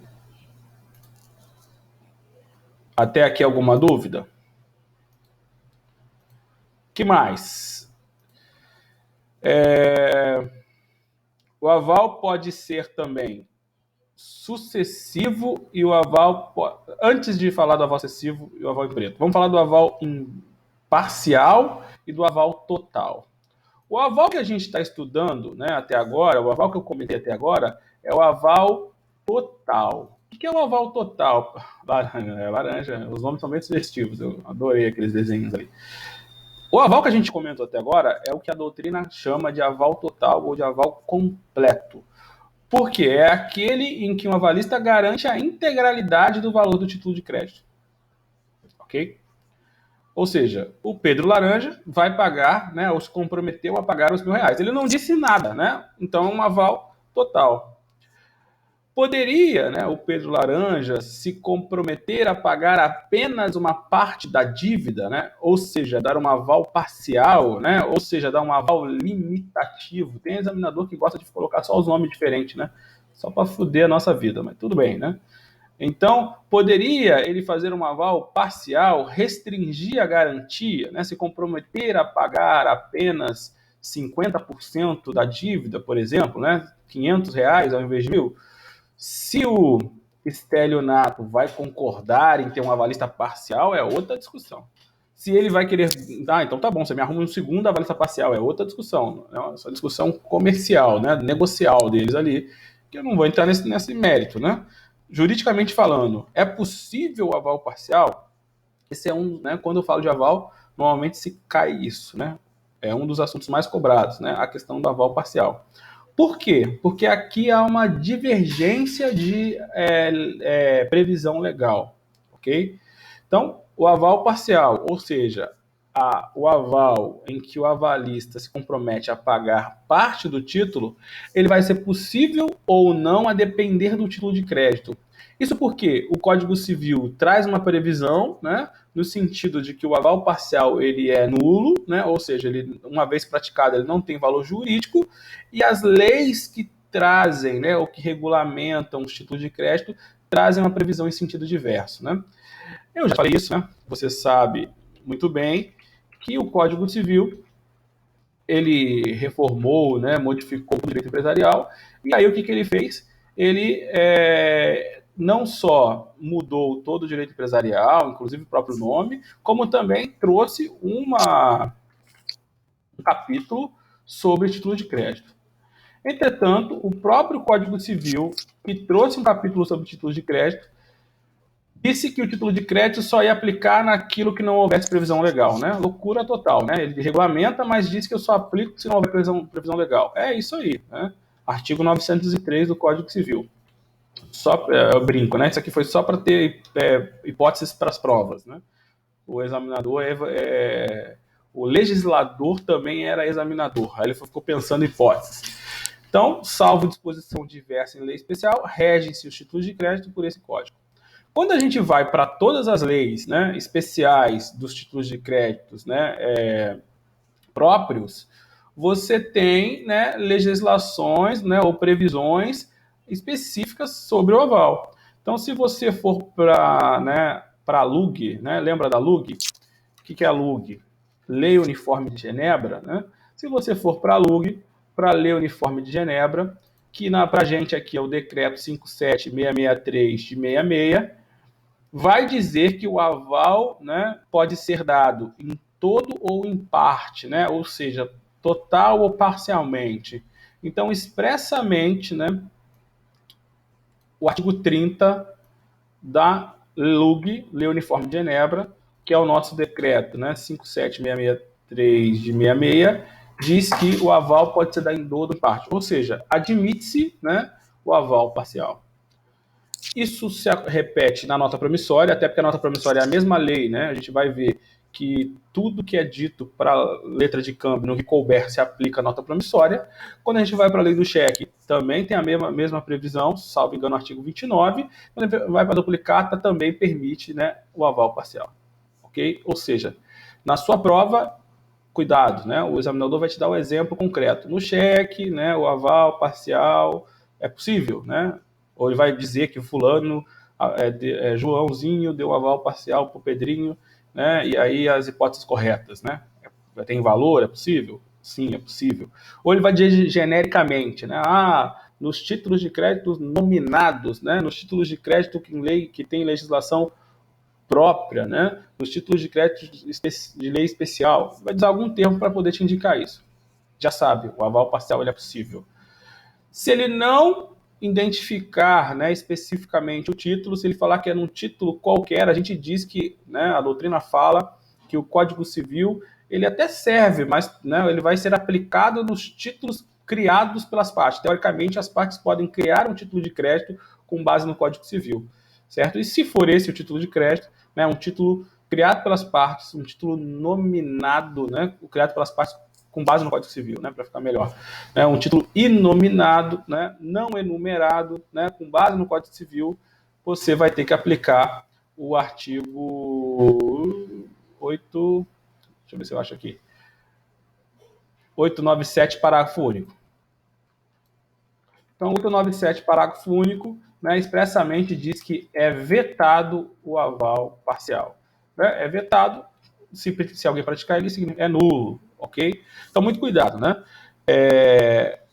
Até aqui alguma dúvida? Que mais? O aval pode ser também sucessivo e o aval... Antes de falar do aval sucessivo e o aval em preto, vamos falar do aval em parcial e do aval total. O aval que a gente está estudando, né, até agora, o aval que eu comentei até agora, é o aval total. O que é o aval total? Laranja, os nomes são bem sugestivos, eu adorei aqueles desenhos ali. O aval que a gente comentou até agora é o que a doutrina chama de aval total ou de aval completo. Porque é aquele em que um avalista garante a integralidade do valor do título de crédito. Ok? Ou seja, o Pedro Laranja vai pagar, né, ou se comprometeu a pagar os R$ 1.000. Ele não disse nada, né? Então é um aval total. Poderia, né, o Pedro Laranja se comprometer a pagar apenas uma parte da dívida, né? Ou seja, dar um aval parcial, né? Ou seja, dar um aval limitativo. Tem examinador que gosta de colocar só os nomes diferentes, né? Só para foder a nossa vida, mas tudo bem, né? Então, poderia ele fazer um aval parcial, restringir a garantia, né? Se comprometer a pagar apenas 50% da dívida, por exemplo, né? R$ 500 ao invés de 1.000. Se o estelionato vai concordar em ter um avalista parcial, é outra discussão. Se ele vai querer, então tá bom, você me arruma um segundo avalista parcial, é outra discussão. É uma discussão comercial, né, negocial deles ali, que eu não vou entrar nesse mérito, né? Juridicamente falando, é possível o aval parcial? Esse é né, quando eu falo de aval, normalmente se cai isso, né? É um dos assuntos mais cobrados, né? A questão do aval parcial. Por quê? Porque aqui há uma divergência de previsão legal, ok? Então, o aval parcial, ou seja, o aval em que o avalista se compromete a pagar parte do título, ele vai ser possível ou não a depender do título de crédito. Isso porque o Código Civil traz uma previsão, né, no sentido de que o aval parcial ele é nulo, né, ou seja, ele, uma vez praticado, ele não tem valor jurídico, e as leis que trazem, né, ou que regulamentam os títulos de crédito, trazem uma previsão em sentido diverso, né? Eu já falei isso, né? Você sabe muito bem que o Código Civil ele reformou, né, modificou o direito empresarial, e aí o que ele fez? Ele não só mudou todo o direito empresarial, inclusive o próprio nome, como também trouxe um capítulo sobre título de crédito. Entretanto, o próprio Código Civil, que trouxe um capítulo sobre títulos de crédito, disse que o título de crédito só ia aplicar naquilo que não houvesse previsão legal, né? Loucura total, né? Ele regulamenta, mas diz que eu só aplico se não houver previsão legal. É isso aí, né? Artigo 903 do Código Civil. Eu brinco, né? Isso aqui foi só para ter hipóteses para as provas, né? O examinador o legislador também era examinador. Aí ele ficou pensando em hipóteses. Então, salvo disposição diversa em lei especial, regem-se os títulos de crédito por esse código. Quando a gente vai para todas as leis, né, especiais dos títulos de créditos, né, próprios, você tem, né, legislações, né, ou previsões específicas sobre o aval. Então, se você for para, né, a LUG, né, lembra da LUG? O que é a LUG? Lei Uniforme de Genebra. Né? Se você for para a LUG, para a Lei Uniforme de Genebra, que para a gente aqui é o Decreto 57663 de 66, vai dizer que o aval, né, pode ser dado em todo ou em parte, né, ou seja, total ou parcialmente. Então, expressamente, né, o artigo 30 da LUG, Lei Uniforme de Genebra, que é o nosso decreto, né, 57663 de 66, diz que o aval pode ser dado em todo ou em parte, ou seja, admite-se, né, o aval parcial. Isso se repete na nota promissória, até porque a nota promissória é a mesma lei, né? A gente vai ver que tudo que é dito para a letra de câmbio no que couber se aplica à nota promissória. Quando a gente vai para a lei do cheque, também tem a mesma previsão, salvo engano, no artigo 29. Quando a gente vai para a duplicata, também permite, né, o aval parcial. Ok? Ou seja, na sua prova, cuidado, né? O examinador vai te dar um exemplo concreto. No cheque, né, o aval parcial é possível, né? Ou ele vai dizer que o fulano, Joãozinho, deu aval parcial para o Pedrinho, né? E aí as hipóteses corretas, né? Tem valor? É possível? Sim, é possível. Ou ele vai dizer genericamente, né? Nos títulos de crédito nominados, né? Nos títulos de crédito que tem legislação própria, né? Nos títulos de crédito de lei especial. Vai dizer algum termo para poder te indicar isso. Já sabe, o aval parcial ele é possível. Se ele não identificar, né, especificamente o título, se ele falar que é num título qualquer, a gente diz que, né, a doutrina fala que o Código Civil ele até serve, mas, né, ele vai ser aplicado nos títulos criados pelas partes. Teoricamente, as partes podem criar um título de crédito com base no Código Civil, certo? E se for esse o título de crédito, né, um título criado pelas partes, um título nominado, né, criado pelas partes com base no Código Civil, né, para ficar melhor, né, um título inominado, né, não enumerado, né, com base no Código Civil, você vai ter que aplicar o artigo 8, deixa eu ver se eu acho aqui, 897, parágrafo único. Então, 897, parágrafo único, né, expressamente diz que é vetado o aval parcial. Né? É vetado, se alguém praticar ele, é nulo, ok? Então, muito cuidado, né?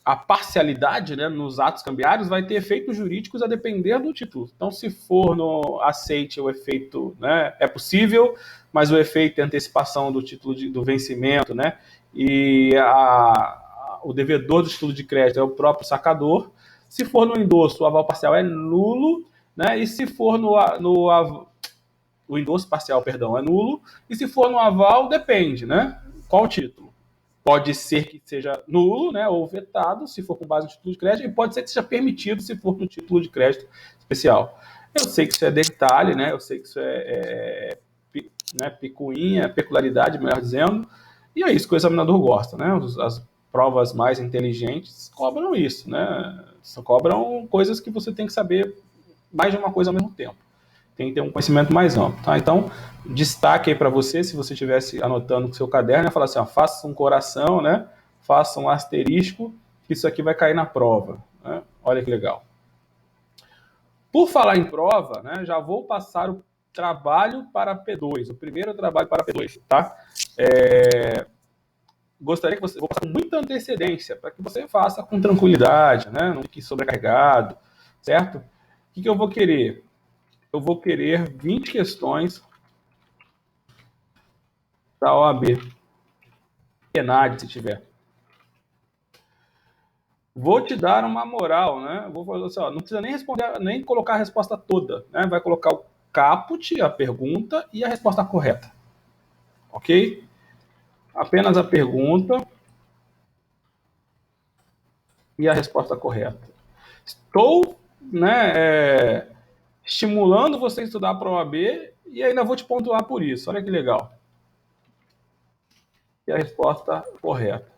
A parcialidade, né, nos atos cambiários vai ter efeitos jurídicos a depender do título. Então, se for no aceite, o efeito, né, é possível, mas o efeito é antecipação do título do vencimento, né, e o devedor do título de crédito é o próprio sacador. Se for no endosso, o aval parcial é nulo, né, e se for o endosso parcial, perdão, é nulo, e se for no aval, depende, né, qual o título. Pode ser que seja nulo, né, ou vetado, se for com base no título de crédito, e pode ser que seja permitido se for no título de crédito especial. Eu sei que isso é detalhe, né, eu sei que isso né, picuinha, peculiaridade, melhor dizendo, e é isso que o examinador gosta, né, as provas mais inteligentes cobram isso, né, só cobram coisas que você tem que saber mais de uma coisa ao mesmo tempo. Tem que ter um conhecimento mais amplo, tá? Então, destaque aí para você, se você estivesse anotando com seu caderno, falar assim, ó, faça um coração, né? Faça um asterisco, que isso aqui vai cair na prova, né? Olha que legal. Por falar em prova, né, já vou passar o trabalho para P2, o primeiro trabalho para P2, tá? Gostaria que você, vou passar com muita antecedência, para que você faça com tranquilidade, né? Não fique sobrecarregado, certo? O que eu vou querer? Eu vou querer 20 questões da OAB. Penade, se tiver. Vou te dar uma moral, né? Vou falar assim, ó, não precisa nem responder, nem colocar a resposta toda, né? Vai colocar o caput, a pergunta e a resposta correta. Ok? Apenas a pergunta e a resposta correta. Estou, né, estimulando você a estudar para a OAB e ainda vou te pontuar por isso. Olha que legal. E a resposta correta.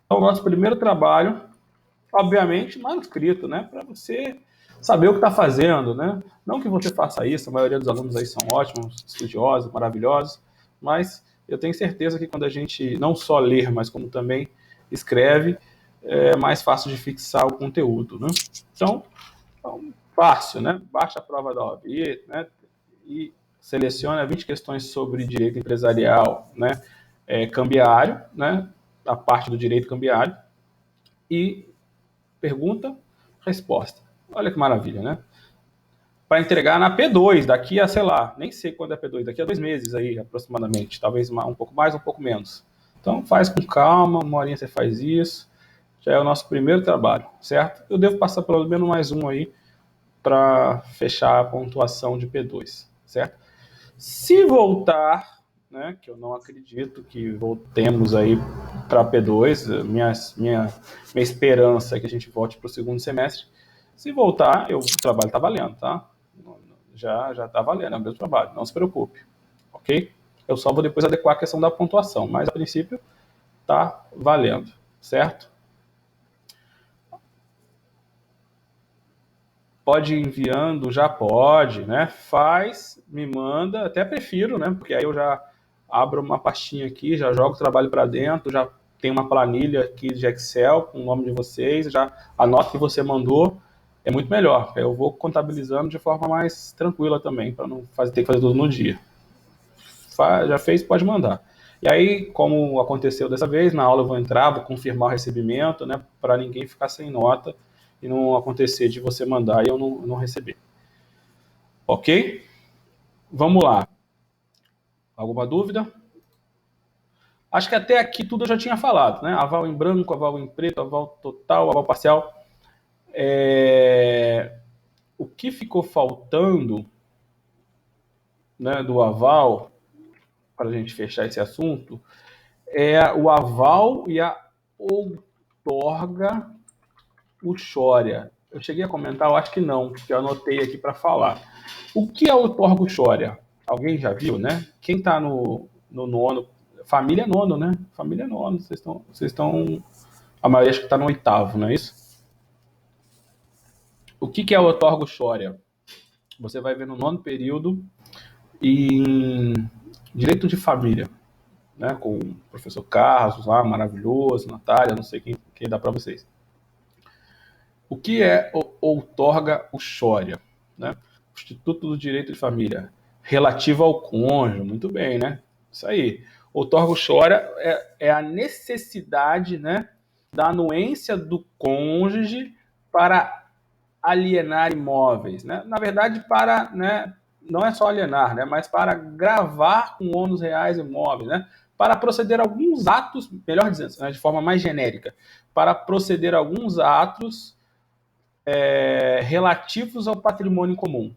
Então, nosso primeiro trabalho, obviamente, manuscrito, né? Para você saber o que está fazendo, né? Não que você faça isso, a maioria dos alunos aí são ótimos, estudiosos, maravilhosos, mas eu tenho certeza que quando a gente não só lê, mas como também escreve, é mais fácil de fixar o conteúdo, né? Então fácil, né? Baixa a prova da OAB, né? E seleciona 20 questões sobre direito empresarial, né? Cambiário, né? A parte do direito cambiário e pergunta, resposta. Olha que maravilha, né? Para entregar na P2, daqui a, sei lá, nem sei quando é P2, daqui a 2 meses aí, aproximadamente. Talvez um pouco mais, um pouco menos. Então, faz com calma, uma horinha você faz isso. Já é o nosso primeiro trabalho, certo? Eu devo passar pelo menos mais um aí para fechar a pontuação de P2, certo? Se voltar, né, que eu não acredito que voltemos aí para P2, minha esperança é que a gente volte para o segundo semestre. Se voltar, o trabalho está valendo, tá? Já está valendo, é o mesmo trabalho, não se preocupe, ok? Eu só vou depois adequar a questão da pontuação, mas a princípio está valendo, certo? Pode ir enviando, já pode, né? Faz, me manda, até prefiro, né? Porque aí eu já abro uma pastinha aqui, já jogo o trabalho para dentro, já tem uma planilha aqui de Excel com o nome de vocês, já anoto que você mandou, é muito melhor. Eu vou contabilizando de forma mais tranquila também, para não ter que fazer tudo no dia. Já fez, pode mandar. E aí, como aconteceu dessa vez, na aula eu vou entrar, vou confirmar o recebimento, né? Para ninguém ficar sem nota e não acontecer de você mandar e eu não receber. Ok? Vamos lá. Alguma dúvida? Acho que até aqui tudo eu já tinha falado, né? Aval em branco, aval em preto, aval total, aval parcial. O que ficou faltando, né, do aval, para a gente fechar esse assunto, é o aval e a outorga uxória? Eu cheguei a comentar, eu acho que não, porque eu anotei aqui para falar. O que é outorga uxória? Alguém já viu, né? Quem está no nono, família nono, né? Família nono, vocês estão, a maioria acho que está no oitavo, não é isso? O que é outorga uxória? Você vai ver no nono período em direito de família, né? Com o professor Carlos lá, maravilhoso, Natália, não sei quem dá para vocês. O que é outorga uxória, né? Instituto do Direito de Família, relativo ao cônjuge, muito bem, né? Isso aí. Outorga uxória é a necessidade, né, da anuência do cônjuge para alienar imóveis, né? Na verdade, para, né, não é só alienar, né, mas para gravar com ônus reais imóveis, né? Para proceder a alguns atos, melhor dizendo, né, de forma mais genérica, para proceder a alguns atos relativos ao patrimônio comum.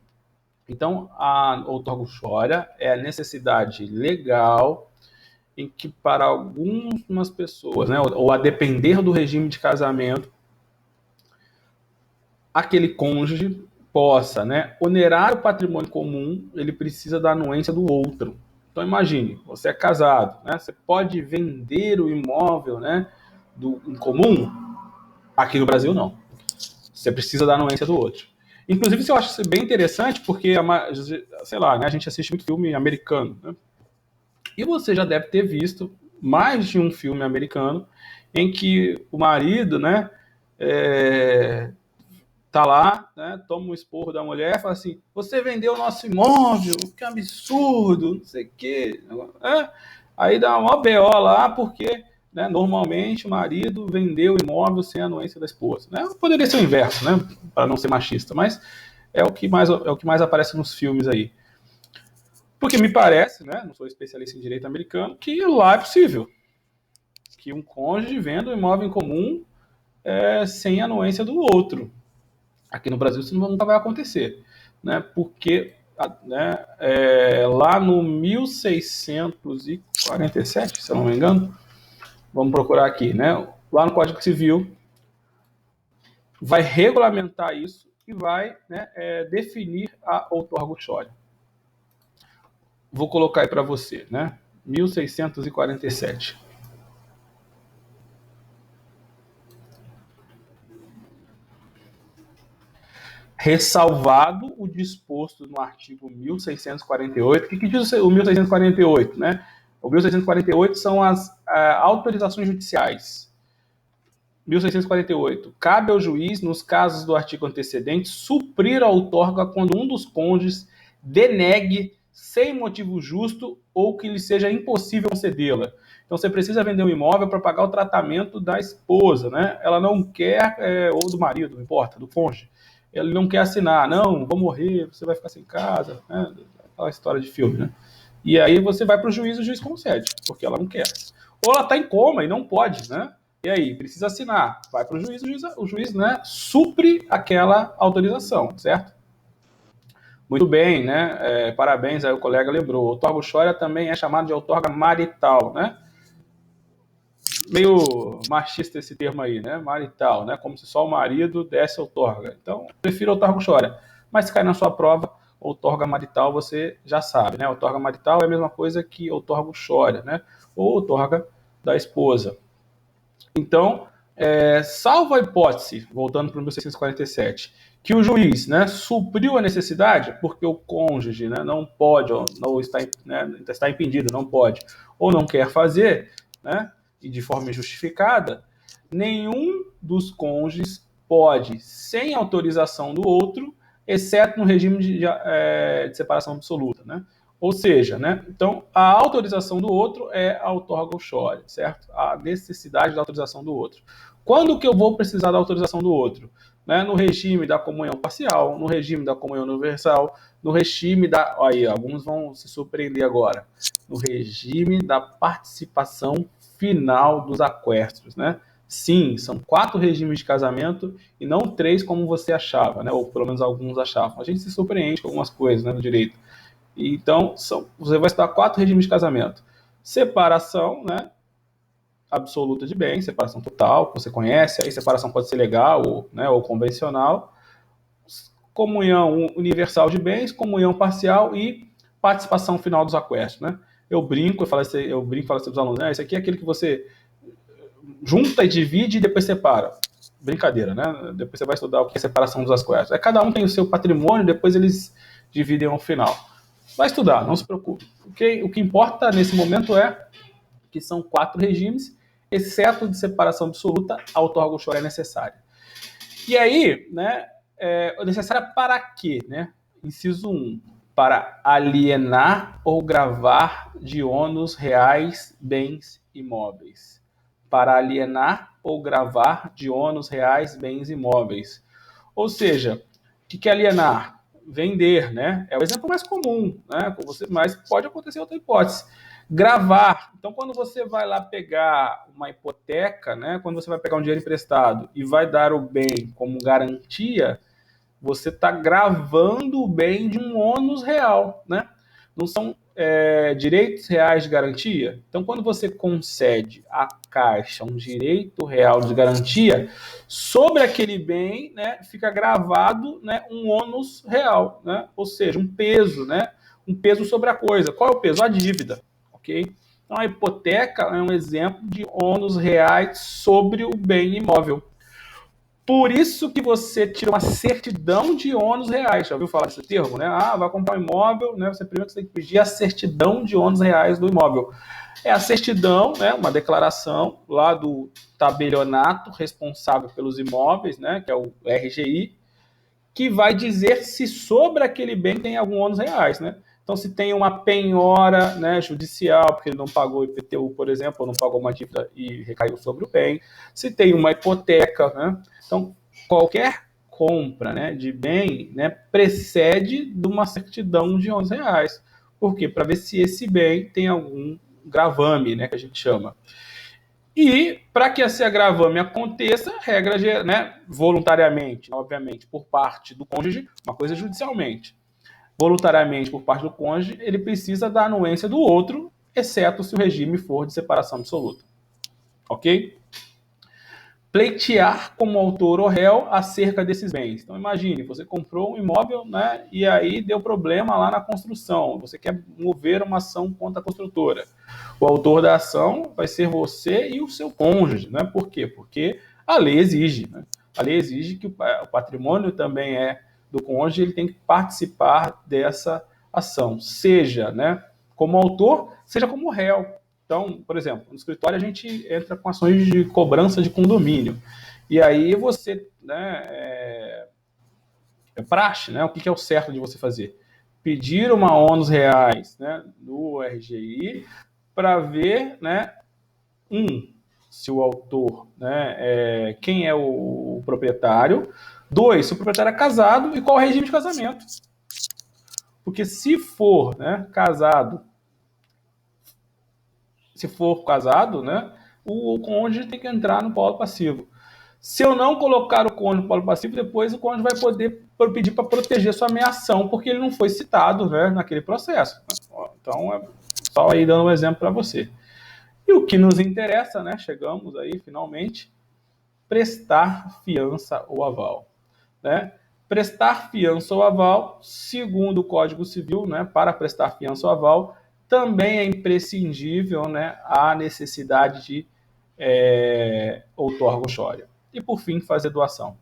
Então, a outorga uxória é a necessidade legal em que, para algumas pessoas, né, ou a depender do regime de casamento, aquele cônjuge possa, né, onerar o patrimônio comum, ele precisa da anuência do outro. Então, imagine, você é casado, né, você pode vender o imóvel, né, em comum. Aqui no Brasil, não. Você precisa da anuência do outro. Inclusive, eu acho isso bem interessante, porque, sei lá, né, a gente assiste muito filme americano, né? E você já deve ter visto mais de um filme americano em que o marido, né, tá lá, né, toma um esporro da mulher e fala assim: você vendeu o nosso imóvel, que absurdo, não sei o quê. Aí dá uma BO lá, porque, né, normalmente o marido vendeu o imóvel sem a anuência da esposa. Né? Poderia ser o inverso, né, para não ser machista, mas é o que mais aparece nos filmes aí. Porque me parece, né, não sou especialista em direito americano, que lá é possível que um cônjuge venda um imóvel em comum sem a anuência do outro. Aqui no Brasil isso nunca vai acontecer, né? Porque, né, lá no 1647, se eu não me engano, vamos procurar aqui, né? Lá no Código Civil vai regulamentar isso e vai, né, definir a outorga uxória. Vou colocar aí para você, né? 1647. Ressalvado o disposto no artigo 1648. O que diz o 1648? Né? O 1648 são as autorizações judiciais. 1648. Cabe ao juiz, nos casos do artigo antecedente, suprir a outorga quando um dos cônjuges denegue sem motivo justo ou que lhe seja impossível concedê-la. Então, você precisa vender um imóvel para pagar o tratamento da esposa, né? Ela não quer, ou do marido, não importa, do cônjuge. Ele não quer assinar, não, vou morrer, você vai ficar sem casa, né? Aquela história de filme, né? E aí você vai para o juiz concede, porque ela não quer. Ou ela está em coma e não pode, né? E aí, precisa assinar, vai para o juiz, né, supre aquela autorização, certo? Muito bem, né? Parabéns, aí o colega lembrou. Outorga uxória também é chamado de outorga marital, né? Meio machista esse termo aí, né? Marital, né? Como se só o marido desse outorga. Então, prefiro outorga uxória. Mas se cair na sua prova, outorga marital, você já sabe, né? Outorga marital é a mesma coisa que outorga uxória, né? Ou outorga da esposa. Então, salvo a hipótese, voltando para o 1647, que o juiz, né, supriu a necessidade, porque o cônjuge, né, não pode, ou está impedido, não pode, ou não quer fazer, né, e de forma injustificada, nenhum dos cônjuges pode, sem autorização do outro, exceto no regime de separação absoluta, né? Ou seja, né, então a autorização do outro é a outorga uxória, certo? A necessidade da autorização do outro. Quando que eu vou precisar da autorização do outro? Né, no regime da comunhão parcial, no regime da comunhão universal, no regime da... Aí, alguns vão se surpreender agora. No regime da participação final dos aquestos, né? Sim, são 4 regimes de casamento e não 3 como você achava, né? Ou pelo menos alguns achavam. A gente se surpreende com algumas coisas, né, no direito. Então, você vai estudar 4 regimes de casamento. Separação, né? absoluta de bens, separação total, que você conhece, aí separação pode ser legal ou, né, ou convencional, comunhão universal de bens, comunhão parcial e participação final dos aquestos, né? Eu brinco, falo assim para os alunos, né? Esse aqui é aquele que você junta e divide e depois separa. Brincadeira, né? Depois você vai estudar o que é separação dos aquestos. Cada um tem o seu patrimônio, depois eles dividem ao final. Vai estudar, não se preocupe. O que importa nesse momento é que são 4 regimes, exceto de separação absoluta, a outorga uxória é necessária. E aí, né, necessária para quê? Né? Inciso 1, para alienar ou gravar de ônus reais, bens imóveis. Para alienar ou gravar de ônus reais, bens imóveis. Ou seja, o que é alienar? Vender, né? É o exemplo mais comum, né? Mas pode acontecer outra hipótese. Gravar. Então, quando você vai lá pegar uma hipoteca, né? Quando você vai pegar um dinheiro emprestado e vai dar o bem como garantia, você está gravando o bem de um ônus real, né? Não são direitos reais de garantia. Então, quando você concede à Caixa um direito real de garantia, sobre aquele bem, né, fica gravado, né, um ônus real, né? Ou seja, um peso, né? Um peso sobre a coisa. Qual é o peso? A dívida, ok? Então, a hipoteca é um exemplo de ônus reais sobre o bem imóvel. Por isso que você tira uma certidão de ônus reais. Já ouviu falar desse termo, né? Ah, vai comprar um imóvel, né? Você primeiro tem que pedir a certidão de ônus reais do imóvel. É a certidão, né? Uma declaração lá do tabelionato responsável pelos imóveis, né? Que é o RGI, que vai dizer se sobre aquele bem tem algum ônus reais, né? Então, se tem uma penhora, né, judicial, porque ele não pagou IPTU, por exemplo, ou não pagou uma dívida e recaiu sobre o bem, se tem uma hipoteca, né? Então, qualquer compra, né, de bem, né, precede de uma certidão de ônus reais. Por quê? Para ver se esse bem tem algum gravame, né, que a gente chama. E para que esse agravame aconteça, regra, né, voluntariamente, obviamente, por parte do cônjuge, uma coisa judicialmente. Voluntariamente por parte do cônjuge, ele precisa da anuência do outro, exceto se o regime for de separação absoluta. Ok? Pleitear como autor ou réu acerca desses bens. Então, imagine, você comprou um imóvel, né, e aí deu problema lá na construção. Você quer mover uma ação contra a construtora. O autor da ação vai ser você e o seu cônjuge. Né? Por quê? Porque a lei exige. Né? A lei exige que o patrimônio também é do cônjuge, ele tem que participar dessa ação, seja, né, como autor, seja como réu. Então, por exemplo, no escritório a gente entra com ações de cobrança de condomínio. E aí você, né, praxe, né? O que é o certo de você fazer? Pedir uma ônus reais, né, no RGI para ver, né, se o autor, né, quem é o proprietário. 2, se o proprietário é casado e qual é o regime de casamento. Porque se for, né, casado, né, o cônjuge tem que entrar no polo passivo. Se eu não colocar o cônjuge no polo passivo, depois o cônjuge vai poder pedir para proteger sua ameação, porque ele não foi citado, né, naquele processo. Então, é só aí dando um exemplo para você. E o que nos interessa, né, chegamos aí finalmente, prestar fiança ou aval. Né? Prestar fiança ou aval, segundo o Código Civil, né, para prestar fiança ou aval, também é imprescindível, né, a necessidade de outorga uxória. E, por fim, fazer doação.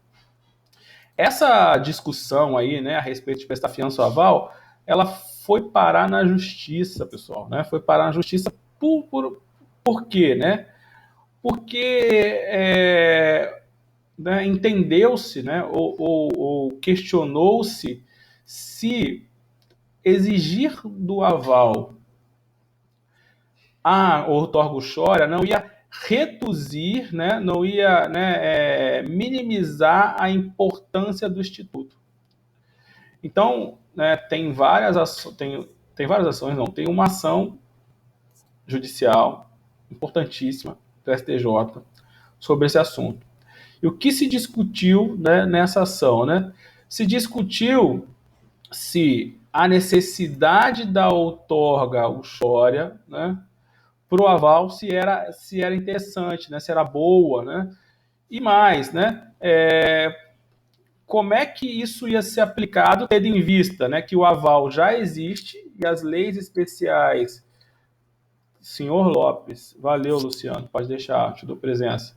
Essa discussão aí, né, a respeito de prestar fiança ou aval, ela foi parar na justiça, pessoal. Né? Foi parar na justiça por quê? Né? Porque né, entendeu-se, né, ou questionou-se se exigir do aval a outorga uxória não ia reduzir, né, não ia, né, minimizar a importância do instituto. Então, né, tem várias ações, não, tem uma ação judicial importantíssima do STJ sobre esse assunto. E o que se discutiu, né, nessa ação? Né? Se discutiu se a necessidade da outorga uxória, né, para o aval se era interessante, né? Se era boa, né? E mais, né? Como é que isso ia ser aplicado, tendo em vista, né, que o aval já existe e as leis especiais. Senhor Lopes, valeu, Luciano, pode deixar, te dou presença.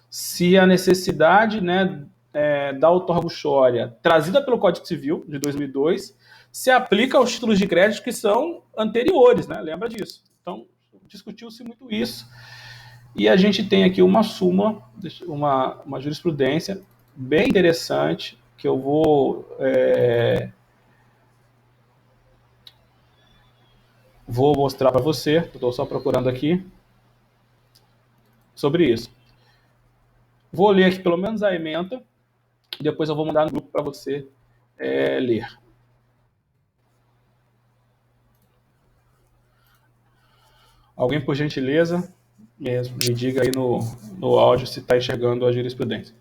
Se a necessidade, né, da outorga trazida pelo Código Civil de 2002 se aplica aos títulos de crédito que são anteriores, né? Lembra disso? Então, discutiu-se muito isso. E a gente tem aqui uma súmula, uma jurisprudência bem interessante, que eu vou mostrar para você, estou só procurando aqui, sobre isso. Vou ler aqui pelo menos a ementa, e depois eu vou mandar no grupo para você ler. Alguém, por gentileza, me diga aí no áudio se está enxergando a jurisprudência.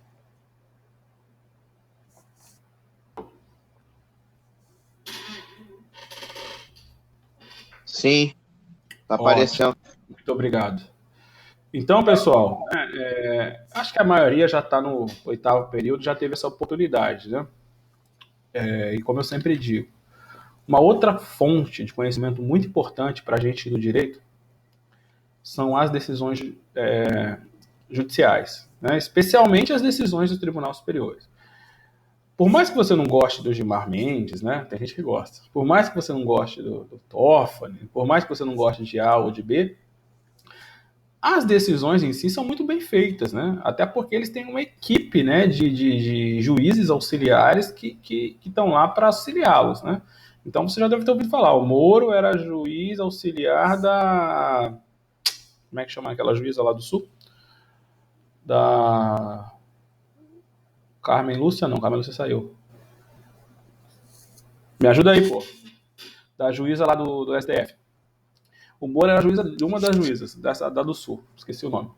Sim, está aparecendo. Muito obrigado. Então, pessoal, acho que a maioria já está no 8º período, já teve essa oportunidade, né? E como eu sempre digo, uma outra fonte de conhecimento muito importante para a gente do direito são as decisões judiciais, né? Especialmente as decisões do Tribunal Superior. Por mais que você não goste do Gilmar Mendes, né? Tem gente que gosta. Por mais que você não goste do Toffoli, por mais que você não goste de A ou de B, as decisões em si são muito bem feitas, né? Até porque eles têm uma equipe, né, de juízes auxiliares que estão lá para auxiliá-los, né? Então você já deve ter ouvido falar, o Moro era juiz auxiliar da... Como é que chama aquela juíza lá do Sul? Da... Carmen Lúcia? Não, Carmen Lúcia saiu. Me ajuda aí, pô. Da juíza lá do STF. O Moro era juíza de uma das juízas, da do Sul, esqueci o nome.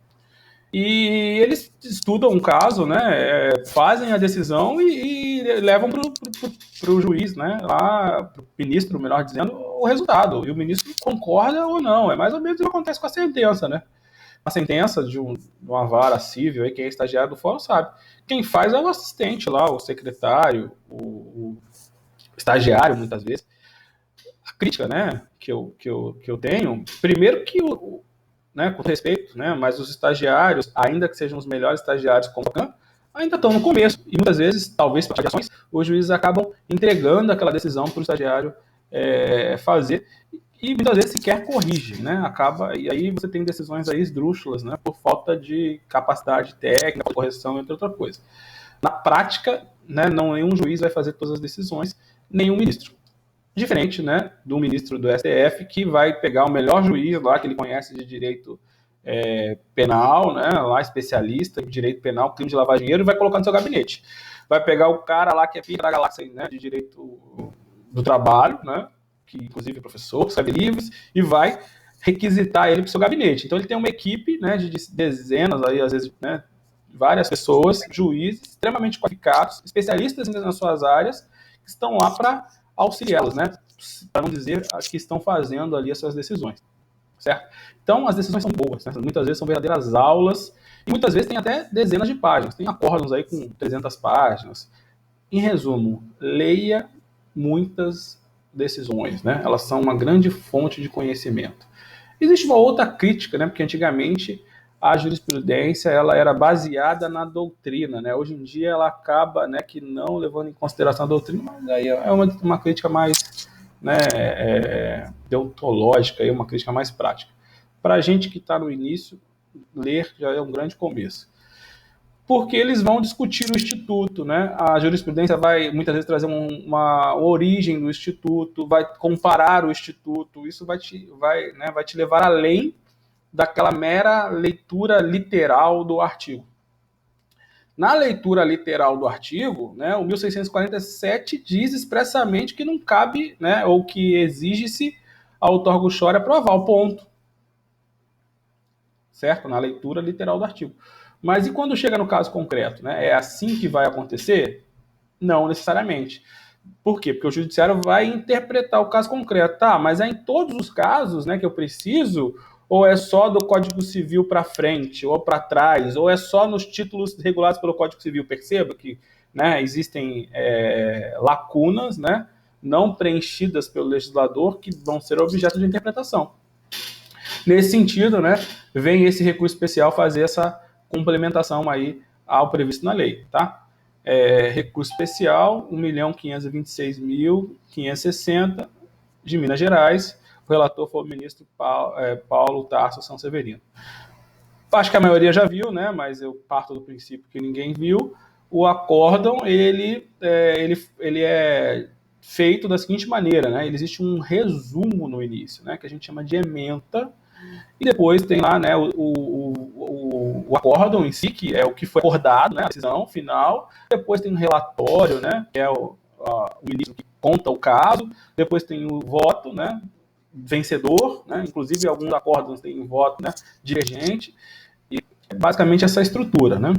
E eles estudam um caso, né, fazem a decisão e levam para o juiz, né, lá, para o ministro, melhor dizendo, o resultado. E o ministro concorda ou não. É mais ou menos o que acontece com a sentença, né? A sentença de uma vara civil, aí quem é estagiário do fórum sabe. Quem faz é o assistente lá, o secretário, o estagiário, muitas vezes. A crítica, né, que eu tenho, primeiro que né, com respeito, né, mas os estagiários, ainda que sejam os melhores estagiários como o Can, ainda estão no começo. E muitas vezes, talvez por ações, os juízes acabam entregando aquela decisão para o estagiário fazer e muitas vezes sequer corrige, né? E aí você tem decisões aí esdrúxulas, né, por falta de capacidade técnica, correção, entre outras coisas. Na prática, né, nenhum juiz vai fazer todas as decisões, nenhum ministro. Diferente, né, do ministro do STF, que vai pegar o melhor juiz lá, que ele conhece de direito penal, né, lá especialista em direito penal, crime de lavar dinheiro, e vai colocar no seu gabinete. Vai pegar o cara lá que é filho da galáxia, né, de direito do trabalho, né, que inclusive é professor, que escreve livros, e vai requisitar ele para o seu gabinete. Então ele tem uma equipe, né, de dezenas, aí, às vezes, né, várias pessoas, juízes extremamente qualificados, especialistas nas suas áreas, que estão lá para auxiliá-los, né? Para não dizer que estão fazendo ali as suas decisões, certo? Então, as decisões são boas, né? Muitas vezes são verdadeiras aulas, e muitas vezes tem até dezenas de páginas, tem acórdãos aí com 300 páginas. Em resumo, leia muitas decisões, né? Elas são uma grande fonte de conhecimento. Existe uma outra crítica, né? Porque antigamente a jurisprudência ela era baseada na doutrina, né? Hoje em dia ela acaba, né, que não levando em consideração a doutrina, mas aí é uma crítica mais, né, deontológica, uma crítica mais prática. Para a gente que está no início, ler já é um grande começo. Porque eles vão discutir o instituto, né? A jurisprudência vai muitas vezes trazer uma origem do instituto, vai comparar o instituto, isso vai te levar além daquela mera leitura literal do artigo. Na leitura literal do artigo, né, o 1647 diz expressamente que não cabe, né, ou que exige-se a outorga para o aval, ponto. Certo? Na leitura literal do artigo. Mas e quando chega no caso concreto? Né, é assim que vai acontecer? Não necessariamente. Por quê? Porque o judiciário vai interpretar o caso concreto. Tá, mas é em todos os casos, né, que eu preciso ou é só do Código Civil para frente ou para trás, ou é só nos títulos regulados pelo Código Civil. Perceba que, né, existem lacunas, né, não preenchidas pelo legislador que vão ser objeto de interpretação. Nesse sentido, né, vem esse recurso especial fazer essa complementação aí ao previsto na lei, tá? Recurso especial 1.526.560 de Minas Gerais. O relator foi o ministro Paulo Tarso Sanseverino. Acho que a maioria já viu, né? Mas eu parto do princípio que ninguém viu. O acórdão, ele é feito da seguinte maneira, né? Existe um resumo no início, né? Que a gente chama de ementa, e depois tem lá, né, o acórdão em si, que é o que foi acordado, né, a decisão final. Depois tem um relatório, né, que é o ministro que conta o caso. Depois tem o voto, né, vencedor, né, inclusive alguns acórdãos têm um voto, né, divergente. E basicamente essa estrutura, né,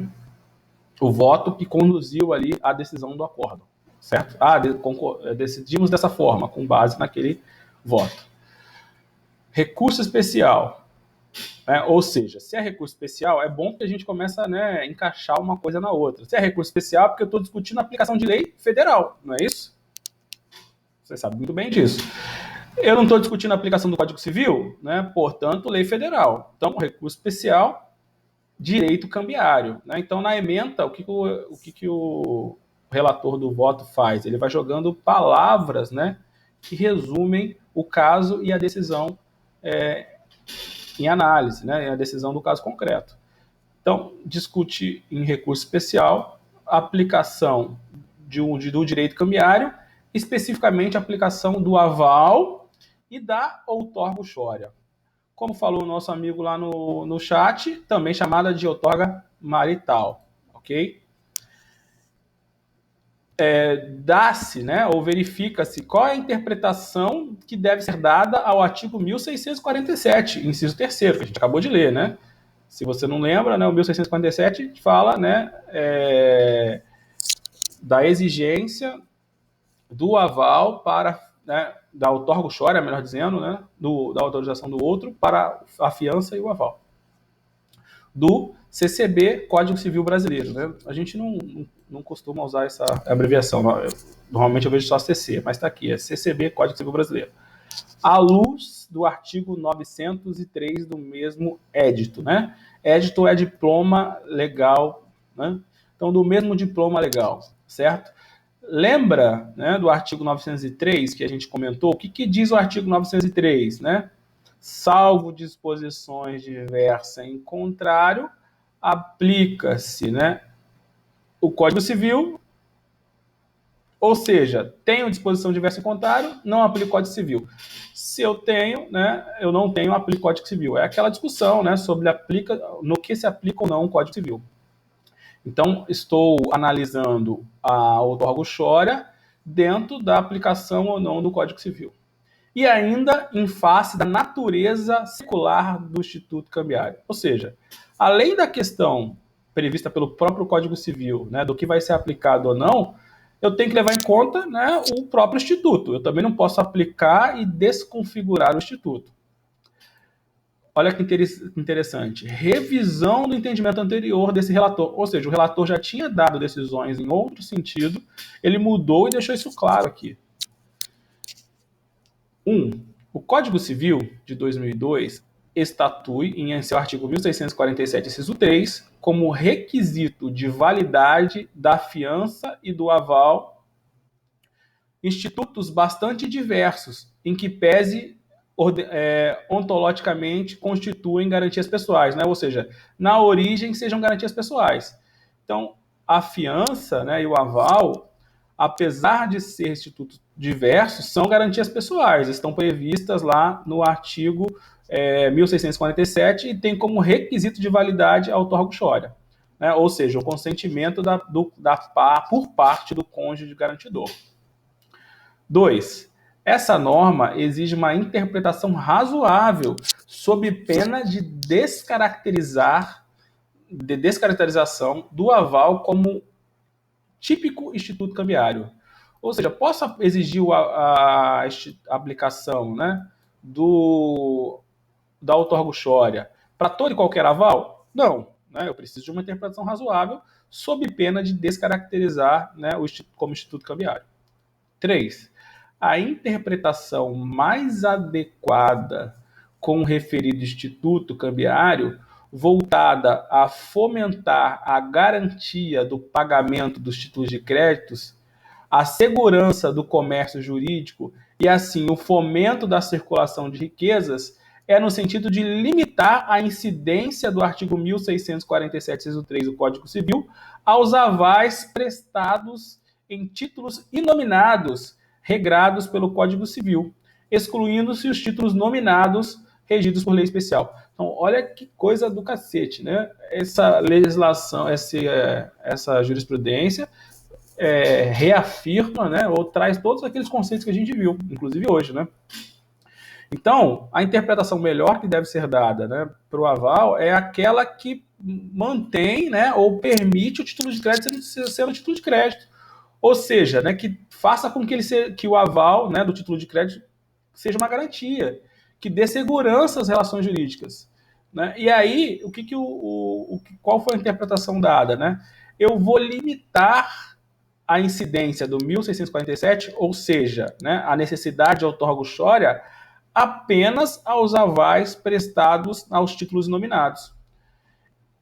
o voto que conduziu ali a decisão do acórdão, certo? Decidimos dessa forma, com base naquele voto. Recurso especial. Ou seja, se é recurso especial, é bom que a gente começa, né, a encaixar uma coisa na outra. Se é recurso especial, é porque eu estou discutindo a aplicação de lei federal, não é isso? Você sabe muito bem disso. Eu não estou discutindo a aplicação do Código Civil, né, portanto, lei federal. Então, recurso especial, direito cambiário. Né? Então, na ementa, o que o relator do voto faz? Ele vai jogando palavras, né, que resumem o caso e a decisão em análise, né, a decisão do caso concreto. Então, discute em recurso especial a aplicação do direito cambiário, especificamente a aplicação do aval e da outorga uxória. Como falou o nosso amigo lá no chat, também chamada de outorga marital, ok? Dá-se, né, ou verifica-se qual é a interpretação que deve ser dada ao artigo 1647, inciso 3º, que a gente acabou de ler, né? Se você não lembra, né, o 1647 fala, né, da exigência do aval para, né, da outorga uxória, melhor dizendo, né, da autorização do outro para a fiança e o aval. Do CCB, Código Civil Brasileiro, né? A gente não costuma usar essa abreviação, normalmente eu vejo só CC, mas está aqui, é CCB, Código Civil Brasileiro. À luz do artigo 903 do mesmo édito, né? Édito é diploma legal, né? Então, do mesmo diploma legal, certo? Lembra, né, do artigo 903 que a gente comentou? O que diz o artigo 903, né? Salvo disposições diversas em contrário, aplica-se, né, o Código Civil, ou seja, tenho disposição diversa em contrário, não aplico o Código Civil. Se eu tenho, né, eu não tenho, aplico o Código Civil. É aquela discussão, né, sobre no que se aplica ou não o Código Civil. Então, estou analisando a outorga uxória dentro da aplicação ou não do Código Civil. E ainda em face da natureza secular do Instituto Cambiário. Ou seja, além da questão prevista pelo próprio Código Civil, né, do que vai ser aplicado ou não, eu tenho que levar em conta, né, o próprio Instituto. Eu também não posso aplicar e desconfigurar o Instituto. Olha que interessante. Revisão do entendimento anterior desse relator. Ou seja, o relator já tinha dado decisões em outro sentido, ele mudou e deixou isso claro aqui. 1. O Código Civil de 2002 estatui, em seu artigo 1647, inciso 3, como requisito de validade da fiança e do aval, institutos bastante diversos, em que pese ontologicamente constituem garantias pessoais, né? Ou seja, na origem sejam garantias pessoais. Então, a fiança, né, e o aval, apesar de ser institutos diversos, são garantias pessoais, estão previstas lá no artigo 1647 e tem como requisito de validade a outorga uxória, né? Ou seja, o consentimento por parte do cônjuge garantidor. 2. Essa norma exige uma interpretação razoável, sob pena de descaracterização do aval como típico instituto cambiário. Ou seja, posso exigir a aplicação, né, do da outorga Shoria para todo e qualquer aval? Não. Né? Eu preciso de uma interpretação razoável, sob pena de descaracterizar, né, o instituto como instituto cambiário. 3. A interpretação mais adequada com o referido instituto cambiário, voltada a fomentar a garantia do pagamento dos títulos de créditos, a segurança do comércio jurídico e, assim, o fomento da circulação de riquezas, é no sentido de limitar a incidência do artigo 1647, inciso 3 do Código Civil aos avais prestados em títulos inominados regrados pelo Código Civil, excluindo-se os títulos nominados regidos por lei especial. Então, olha que coisa do cacete, né? Essa legislação, essa jurisprudência reafirma, né, ou traz todos aqueles conceitos que a gente viu, inclusive hoje, né? Então, a interpretação melhor que deve ser dada, né, para o aval é aquela que mantém, né, ou permite o título de crédito ser um título de crédito. Ou seja, né, que faça com que o aval, né, do título de crédito seja uma garantia, que dê segurança às relações jurídicas. Né? E aí, qual foi a interpretação dada? Né? Eu vou limitar a incidência do 1647, ou seja, né, a necessidade de outorga Shoria, apenas aos avais prestados aos títulos nominados.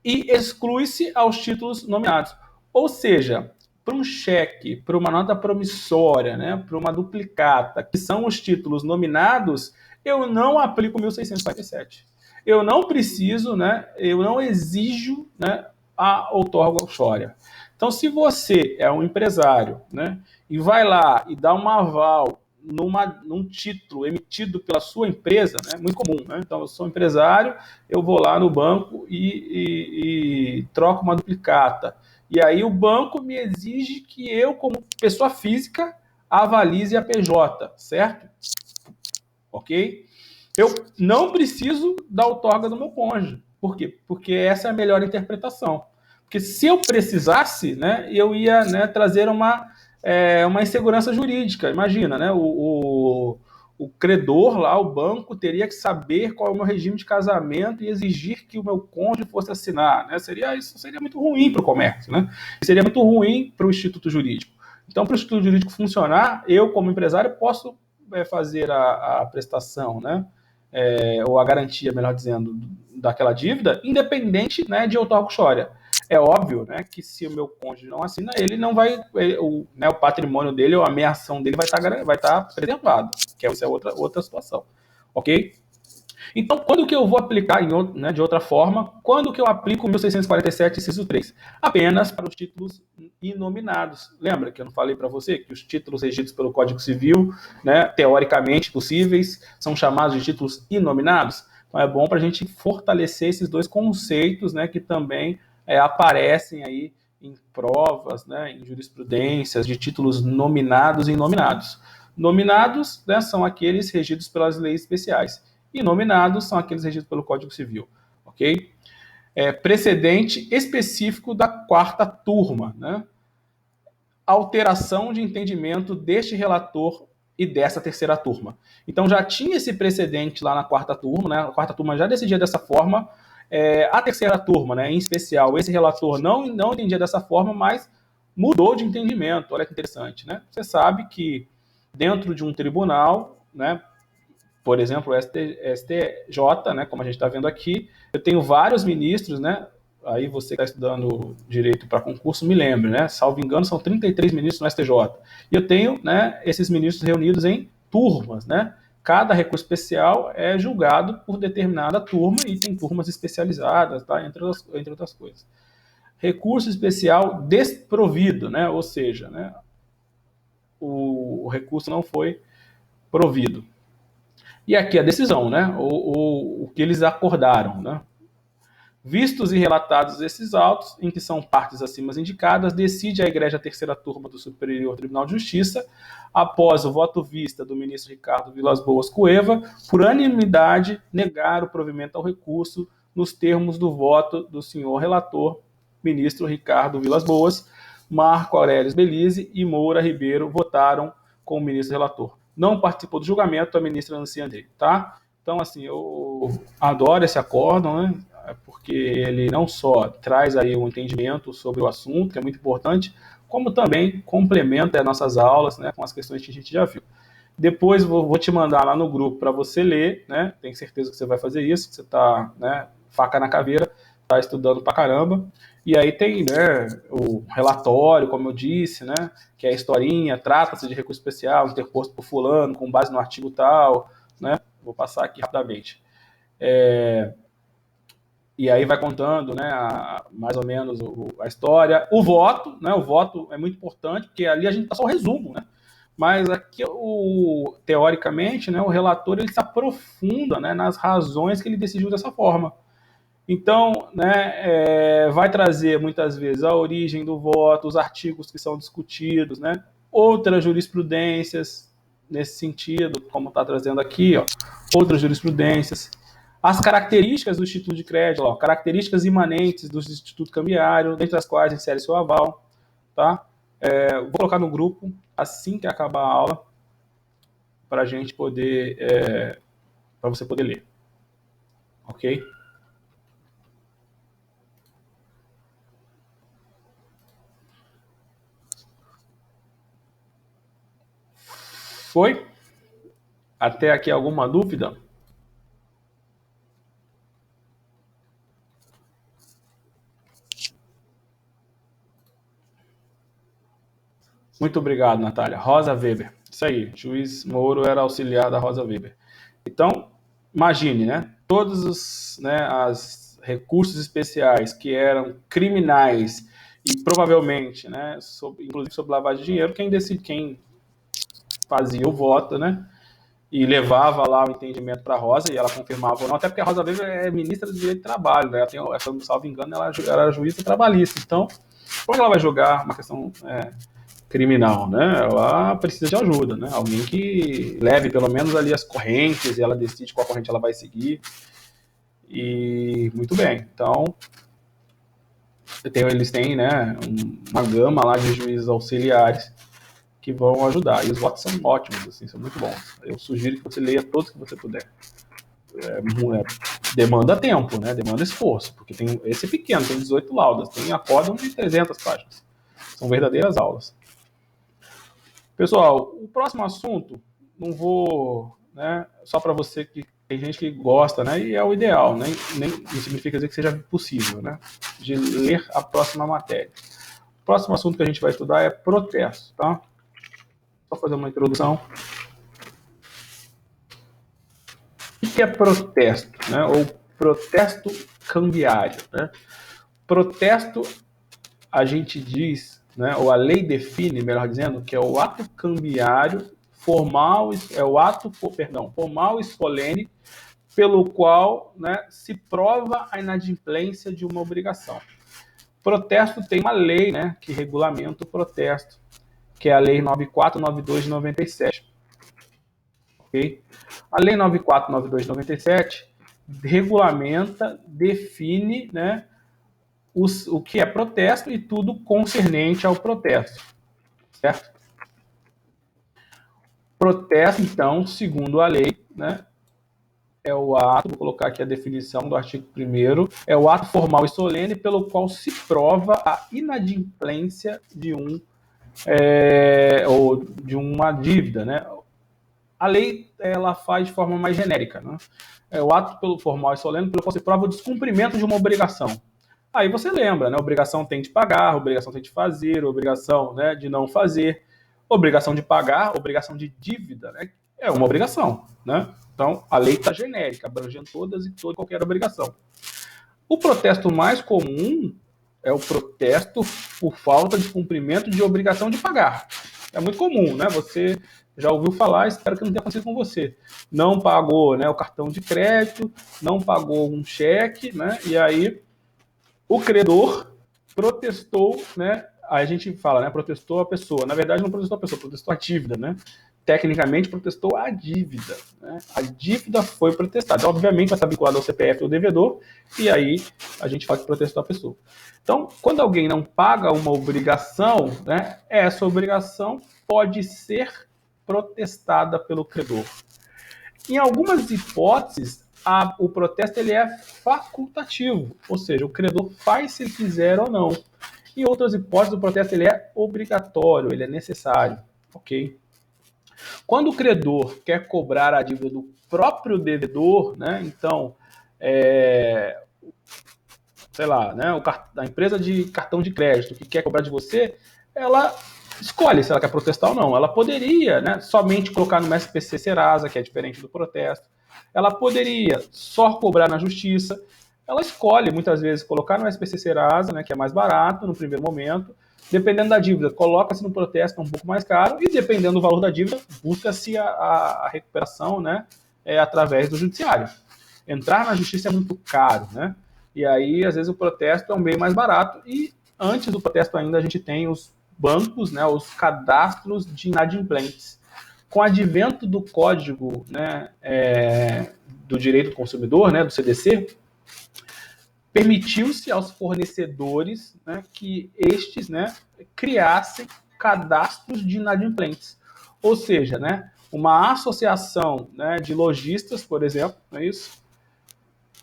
E exclui-se aos títulos nominados. Ou seja, para um cheque, para uma nota promissória, né, para uma duplicata, que são os títulos nominados, eu não aplico 1647. Eu não preciso, né, eu não exijo, né, a outorga Shoria. Então, se você é um empresário, né, e vai lá e dá um aval num título emitido pela sua empresa, né, muito comum, né? Então, eu sou empresário, eu vou lá no banco e troco uma duplicata. E aí o banco me exige que eu, como pessoa física, avalize a PJ, certo? Ok? Eu não preciso da outorga do meu cônjuge. Por quê? Porque essa é a melhor interpretação. Porque se eu precisasse, né, eu ia, né, trazer uma insegurança jurídica. Imagina, né, o credor lá, o banco, teria que saber qual é o meu regime de casamento e exigir que o meu cônjuge fosse assinar. Né? Isso seria muito ruim para o comércio. Né? Seria muito ruim para o instituto jurídico. Então, para o instituto jurídico funcionar, eu, como empresário, posso fazer a prestação, né? Ou a garantia, melhor dizendo, daquela dívida, independente, né, de outorga Shoria. É óbvio, né, que se o meu cônjuge não assina, ele não vai, o patrimônio dele ou a ameação dele vai estar preservado, que essa é outra situação, ok? Então, quando que eu vou aplicar, de outra forma, quando que eu aplico o 1647, inciso 3? Apenas para os títulos inominados. Lembra que eu não falei para você que os títulos regidos pelo Código Civil, né, teoricamente possíveis, são chamados de títulos inominados? Então, é bom para a gente fortalecer esses dois conceitos, né, que também aparecem aí em provas, né, em jurisprudências de títulos nominados e inominados. Nominados, né, são aqueles regidos pelas leis especiais. E nominados são aqueles regidos pelo Código Civil, ok? Precedente específico da quarta turma, né? Alteração de entendimento deste relator e dessa terceira turma. Então já tinha esse precedente lá na quarta turma, né? A quarta turma já decidia dessa forma. A terceira turma, né, em especial, esse relator não entendia dessa forma, mas mudou de entendimento. Olha que interessante, né? Você sabe que dentro de um tribunal, né, por exemplo, o STJ, né, como a gente está vendo aqui, eu tenho vários ministros, né, aí você que está estudando direito para concurso me lembra, né, salvo engano, são 33 ministros no STJ, e eu tenho, né, esses ministros reunidos em turmas, né, cada recurso especial é julgado por determinada turma e tem turmas especializadas, tá, entre outras coisas. Recurso especial desprovido, né, ou seja, né, o recurso não foi provido. E aqui a decisão, né? O que eles acordaram, né? Vistos e relatados esses autos, em que são partes acima indicadas, decide a Igreja Terceira Turma do Superior Tribunal de Justiça, após o voto vista do ministro Ricardo Vilas Boas Cueva, por unanimidade, negar o provimento ao recurso nos termos do voto do senhor relator, ministro Ricardo Vilas Boas, Marco Aurélio Belize e Moura Ribeiro votaram com o ministro relator. Não participou do julgamento a ministra Nancy Andrighi, tá? Então, assim, eu adoro esse acórdão, né? Porque ele não só traz aí um entendimento sobre o assunto, que é muito importante, como também complementa as nossas aulas, né, com as questões que a gente já viu. Depois vou te mandar lá no grupo para você ler, né? Tenho certeza que você vai fazer isso, que você está, né, faca na caveira, está estudando pra caramba. E aí tem, né, o relatório, como eu disse, né, que é a historinha, trata-se de recurso especial, interposto por fulano, com base no artigo tal, né? Vou passar aqui rapidamente. E aí vai contando, né, mais ou menos a história. O voto, né? O voto é muito importante, porque ali a gente dá só o resumo, né? Mas aqui, teoricamente, né, o relator ele se aprofunda, né, nas razões que ele decidiu dessa forma. Então, né, vai trazer muitas vezes a origem do voto, os artigos que são discutidos, né, outras jurisprudências nesse sentido, como está trazendo aqui, ó, outras jurisprudências, as características do Instituto de Crédito, ó, características imanentes do Instituto Cambiário, dentre as quais insere seu aval, tá? Vou colocar no grupo assim que acabar a aula para a gente poder, para você poder ler, ok? Foi? Até aqui alguma dúvida? Muito obrigado, Natália. Rosa Weber. Isso aí, juiz Moro era auxiliar da Rosa Weber. Então, imagine, né? Todos os, né, as recursos especiais que eram criminais e provavelmente, né, inclusive sobre lavagem de dinheiro, quem fazia o voto, né? E levava lá o entendimento para a Rosa, e ela confirmava ou não, até porque a Rosa Weber é ministra do Direito de Trabalho, né? Se eu não salvo engano, ela era juíza trabalhista. Então, como ela vai julgar uma questão criminal, né? Ela precisa de ajuda, né? Alguém que leve pelo menos ali as correntes e ela decide qual corrente ela vai seguir. E muito bem. Então, eles têm, né, uma gama lá de juízes auxiliares que vão ajudar. E os votos são ótimos, assim, são muito bons. Eu sugiro que você leia todos que você puder. Demanda tempo, né? Demanda esforço, porque esse é pequeno, tem 18 laudas, tem acórdão de 300 páginas. São verdadeiras aulas. Pessoal, o próximo assunto, não vou, né, só para você que tem gente que gosta, né, e é o ideal, né, nem não significa dizer que seja possível, né, de ler a próxima matéria. O próximo assunto que a gente vai estudar é protesto, tá? Só fazer uma introdução. O que é protesto, né, ou protesto cambiário, né? Protesto, a gente diz, né, ou a lei define, melhor dizendo, que é o ato cambiário formal e solene pelo qual, né, se prova a inadimplência de uma obrigação. Protesto tem uma lei, né, que regulamenta o protesto, que é a Lei 9492 de 97. Okay? A Lei 9492 de 97 regulamenta, define, né, o que é protesto e tudo concernente ao protesto, certo? Protesto, então, segundo a lei, né, é o ato, vou colocar aqui a definição do artigo 1º, é o ato formal e solene pelo qual se prova a inadimplência de ou de uma dívida, né? A lei, ela faz de forma mais genérica, né? É o ato pelo formal e solene pelo qual se prova o descumprimento de uma obrigação. Aí você lembra, né? Obrigação tem de pagar, obrigação tem de fazer, obrigação, né, de não fazer, obrigação de pagar, obrigação de dívida, né? É uma obrigação, né? Então, a lei está genérica, abrangendo todas e toda qualquer obrigação. O protesto mais comum é o protesto por falta de cumprimento de obrigação de pagar. É muito comum, né? Você já ouviu falar, espero que não tenha acontecido com você. Não pagou, né, o cartão de crédito, não pagou um cheque, né? E aí o credor protestou, né? Aí a gente fala, né? Protestou a pessoa. Na verdade, não protestou a pessoa, protestou a dívida, né? Tecnicamente, protestou a dívida, né? A dívida foi protestada. Obviamente, vai estar vinculada ao CPF do devedor, e aí a gente fala que protestou a pessoa. Então, quando alguém não paga uma obrigação, né? Essa obrigação pode ser protestada pelo credor. Em algumas hipóteses, o protesto ele é facultativo, ou seja, o credor faz se ele quiser ou não. Em outras hipóteses, o protesto ele é obrigatório, ele é necessário, ok? Quando o credor quer cobrar a dívida do próprio devedor, né, então, sei lá, né, a empresa de cartão de crédito que quer cobrar de você, ela escolhe se ela quer protestar ou não. Ela poderia, né, somente colocar no SPC Serasa, que é diferente do protesto. Ela poderia só cobrar na justiça. Ela escolhe, muitas vezes, colocar no SPC Serasa, né, que é mais barato no primeiro momento. Dependendo da dívida, coloca-se no protesto, que é um pouco mais caro. E dependendo do valor da dívida, busca-se a recuperação, né, através do judiciário. Entrar na justiça é muito caro, né? E aí, às vezes, o protesto é um bem mais barato. E antes do protesto ainda, a gente tem os bancos, né, os cadastros de inadimplentes. Com o advento do Código, né, do Direito do Consumidor, né, do CDC, permitiu-se aos fornecedores, né, que estes, né, criassem cadastros de inadimplentes. Ou seja, né, uma associação, né, de lojistas, por exemplo, não é isso?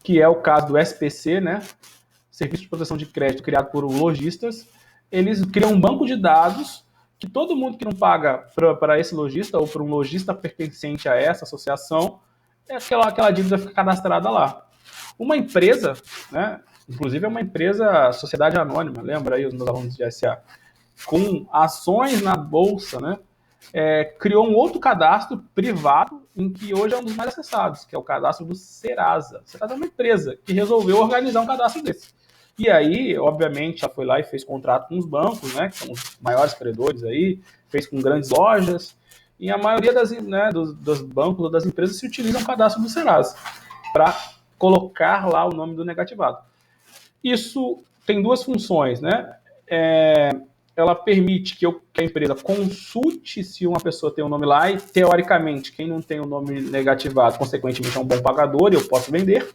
Que é o caso do SPC, né, Serviço de Proteção de Crédito, criado por lojistas. Eles criam um banco de dados que todo mundo que não paga para esse lojista ou para um lojista pertencente a essa associação, aquela dívida fica cadastrada lá. Uma empresa, né, inclusive é uma empresa sociedade anônima, lembra aí os meus alunos de SA, com ações na bolsa, né, criou um outro cadastro privado, em que hoje é um dos mais acessados, que é o cadastro do Serasa. O Serasa é uma empresa que resolveu organizar um cadastro desse. E aí, obviamente, já foi lá e fez contrato com os bancos, né, que são os maiores credores aí, fez com grandes lojas, e a maioria dos bancos ou das empresas se utilizam o cadastro do Serasa para colocar lá o nome do negativado. Isso tem duas funções, né? Ela permite que a empresa consulte se uma pessoa tem o nome lá e, teoricamente, quem não tem o nome negativado, consequentemente, é um bom pagador e eu posso vender.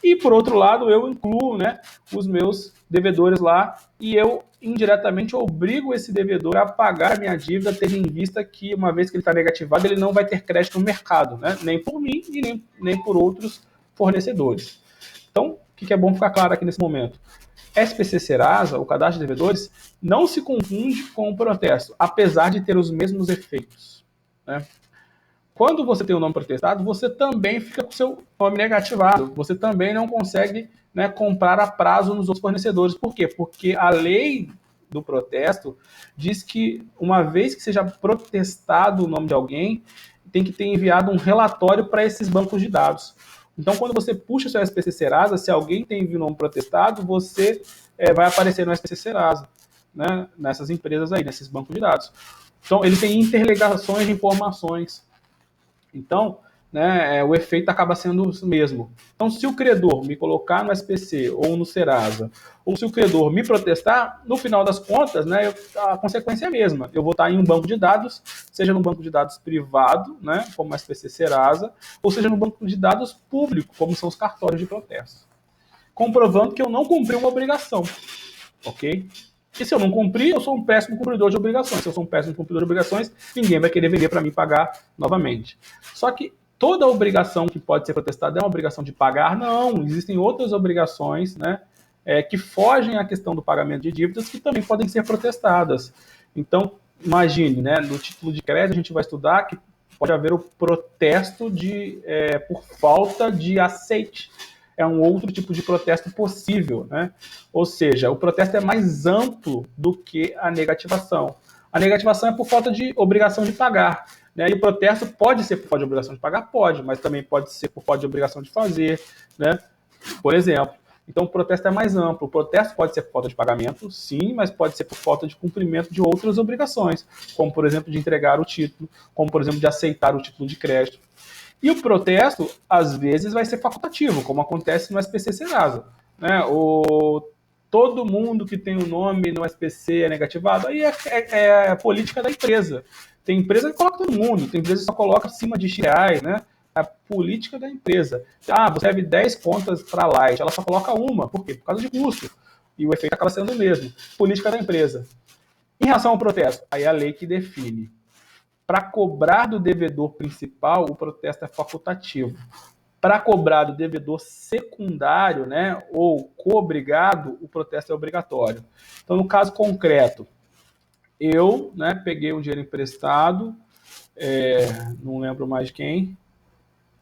E, por outro lado, eu incluo, né, os meus devedores lá e eu, indiretamente, obrigo esse devedor a pagar a minha dívida, tendo em vista que, uma vez que ele está negativado, ele não vai ter crédito no mercado, né? Nem por mim e nem por outros fornecedores. Então, o que é bom ficar claro aqui nesse momento? SPC Serasa, o cadastro de devedores, não se confunde com o protesto, apesar de ter os mesmos efeitos, né? Quando você tem o nome protestado, você também fica com o seu nome negativado. Você também não consegue, né, comprar a prazo nos outros fornecedores. Por quê? Porque a lei do protesto diz que, uma vez que seja protestado o nome de alguém, tem que ter enviado um relatório para esses bancos de dados. Então, quando você puxa o seu SPC Serasa, se alguém tem enviado um nome protestado, você vai aparecer no SPC Serasa, né, nessas empresas aí, nesses bancos de dados. Então, ele tem interligações de informações. Então, né, o efeito acaba sendo o mesmo. Então, se o credor me colocar no SPC ou no Serasa, ou se o credor me protestar, no final das contas, né, a consequência é a mesma. Eu vou estar em um banco de dados, seja no banco de dados privado, né, como o SPC Serasa, ou seja no banco de dados público, como são os cartórios de protesto, comprovando que eu não cumpri uma obrigação, ok? E se eu não cumprir, eu sou um péssimo cumpridor de obrigações. Se eu sou um péssimo cumpridor de obrigações, ninguém vai querer vender para mim pagar novamente. Só que toda obrigação que pode ser protestada é uma obrigação de pagar? Não, existem outras obrigações, né, que fogem à questão do pagamento de dívidas que também podem ser protestadas. Então, imagine, né, no título de crédito a gente vai estudar que pode haver o protesto por falta de aceite. É um outro tipo de protesto possível, né? Ou seja, o protesto é mais amplo do que a negativação. A negativação é por falta de obrigação de pagar, né? E o protesto pode ser por falta de obrigação de pagar? Pode, mas também pode ser por falta de obrigação de fazer, né? Por exemplo. Então, o protesto é mais amplo. O protesto pode ser por falta de pagamento, sim, mas pode ser por falta de cumprimento de outras obrigações, como, por exemplo, de entregar o título, como, por exemplo, de aceitar o título de crédito. E o protesto, às vezes, vai ser facultativo, como acontece no SPC Serasa, né? Todo mundo que tem o nome no SPC é negativado, aí é a política da empresa. Tem empresa que coloca todo mundo, tem empresa que só coloca acima de X, né? A política da empresa. Você deve 10 contas para Light, ela só coloca uma. Por quê? Por causa de custo. E o efeito acaba sendo o mesmo. Política da empresa. Em relação ao protesto, aí é a lei que define. Para cobrar do devedor principal, o protesto é facultativo. Para cobrar do devedor secundário, né, ou coobrigado, o protesto é obrigatório. Então, no caso concreto, eu, né, peguei um dinheiro emprestado, não lembro mais quem,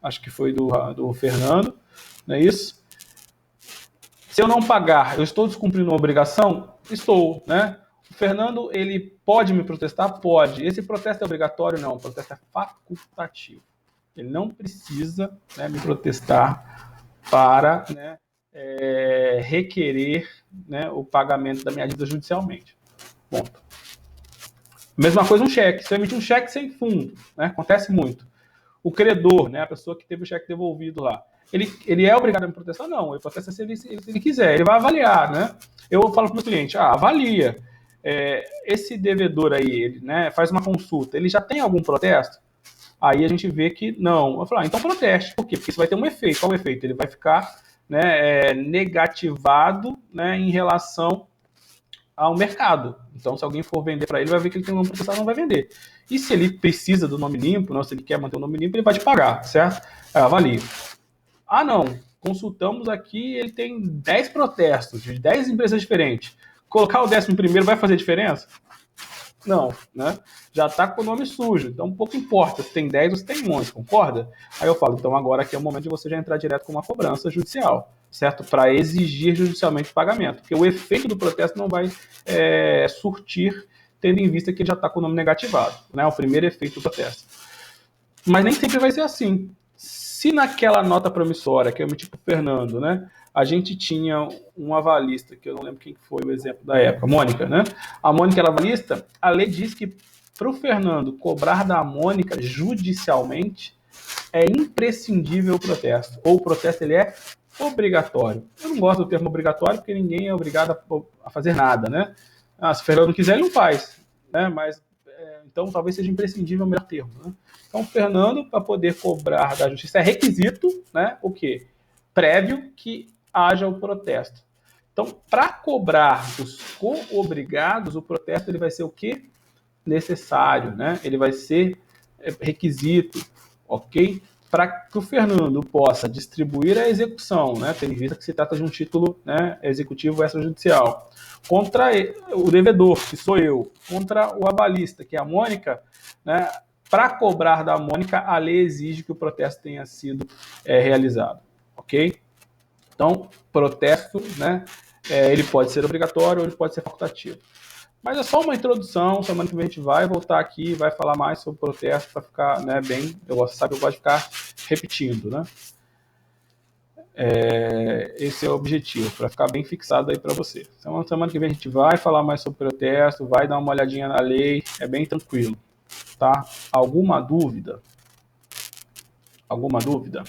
acho que foi do Fernando, não é isso? Se eu não pagar, eu estou descumprindo uma obrigação? Estou, né? O Fernando, ele pode me protestar? Pode. Esse protesto é obrigatório? Não, o protesto é facultativo. Ele não precisa, né, me protestar para, né, requerer, né, o pagamento da minha dívida judicialmente. Ponto. Mesma coisa um cheque. Se eu emitir um cheque sem fundo, né, acontece muito. O credor, né, a pessoa que teve o cheque devolvido lá, ele é obrigado a me protestar? Não, ele protesta se ele quiser, ele vai avaliar, né? Eu falo para o meu cliente, avalia. Esse devedor aí, ele, né, faz uma consulta, ele já tem algum protesto? Aí a gente vê que não. Eu falo, então proteste. Por quê? Porque isso vai ter um efeito. Qual o efeito? Ele vai ficar, né, negativado, né, em relação ao mercado. Então, se alguém for vender para ele, vai ver que ele tem um nome processado, não vai vender. E se ele precisa do nome limpo, não, se ele quer manter o nome limpo, ele vai te pagar, certo? Avalia. Não, consultamos aqui, ele tem 10 protestos de 10 empresas diferentes. Colocar o 11º vai fazer diferença? Não, né? Já está com o nome sujo, então pouco importa se tem 10 ou se tem 11, concorda? Aí eu falo, então agora aqui é o momento de você já entrar direto com uma cobrança judicial, certo? Para exigir judicialmente o pagamento, porque o efeito do protesto não vai surtir, tendo em vista que ele já está com o nome negativado, né? O primeiro efeito do protesto. Mas nem sempre vai ser assim. Se naquela nota promissória que eu emiti para o Fernando, né, a gente tinha um avalista, que eu não lembro quem foi o exemplo da época, Mônica, né? A Mônica era avalista, a lei diz que para o Fernando cobrar da Mônica judicialmente é imprescindível o protesto, ou o protesto ele é obrigatório. Eu não gosto do termo obrigatório porque ninguém é obrigado a fazer nada, né? Se o Fernando não quiser, ele não faz, né? Mas então talvez seja imprescindível o melhor termo, né? Então, o Fernando, para poder cobrar da justiça, é requisito, né? O quê? Prévio que haja o protesto. Então, para cobrar dos co-obrigados, o protesto ele vai ser o quê? Necessário, né? Ele vai ser requisito, ok? Para que o Fernando possa distribuir a execução, né? Tendo em vista que se trata de um título, né, executivo extrajudicial, contra o devedor, que sou eu, contra o avalista, que é a Mônica, né? Para cobrar da Mônica, a lei exige que o protesto tenha sido realizado, ok? Então, protesto, né, ele pode ser obrigatório ou ele pode ser facultativo. Mas é só uma introdução, semana que vem a gente vai voltar aqui e vai falar mais sobre protesto para ficar, né, bem, eu gosto de ficar repetindo, né? Esse é o objetivo, para ficar bem fixado aí para você. Então, semana que vem a gente vai falar mais sobre protesto, vai dar uma olhadinha na lei, é bem tranquilo, tá? Alguma dúvida? Alguma dúvida?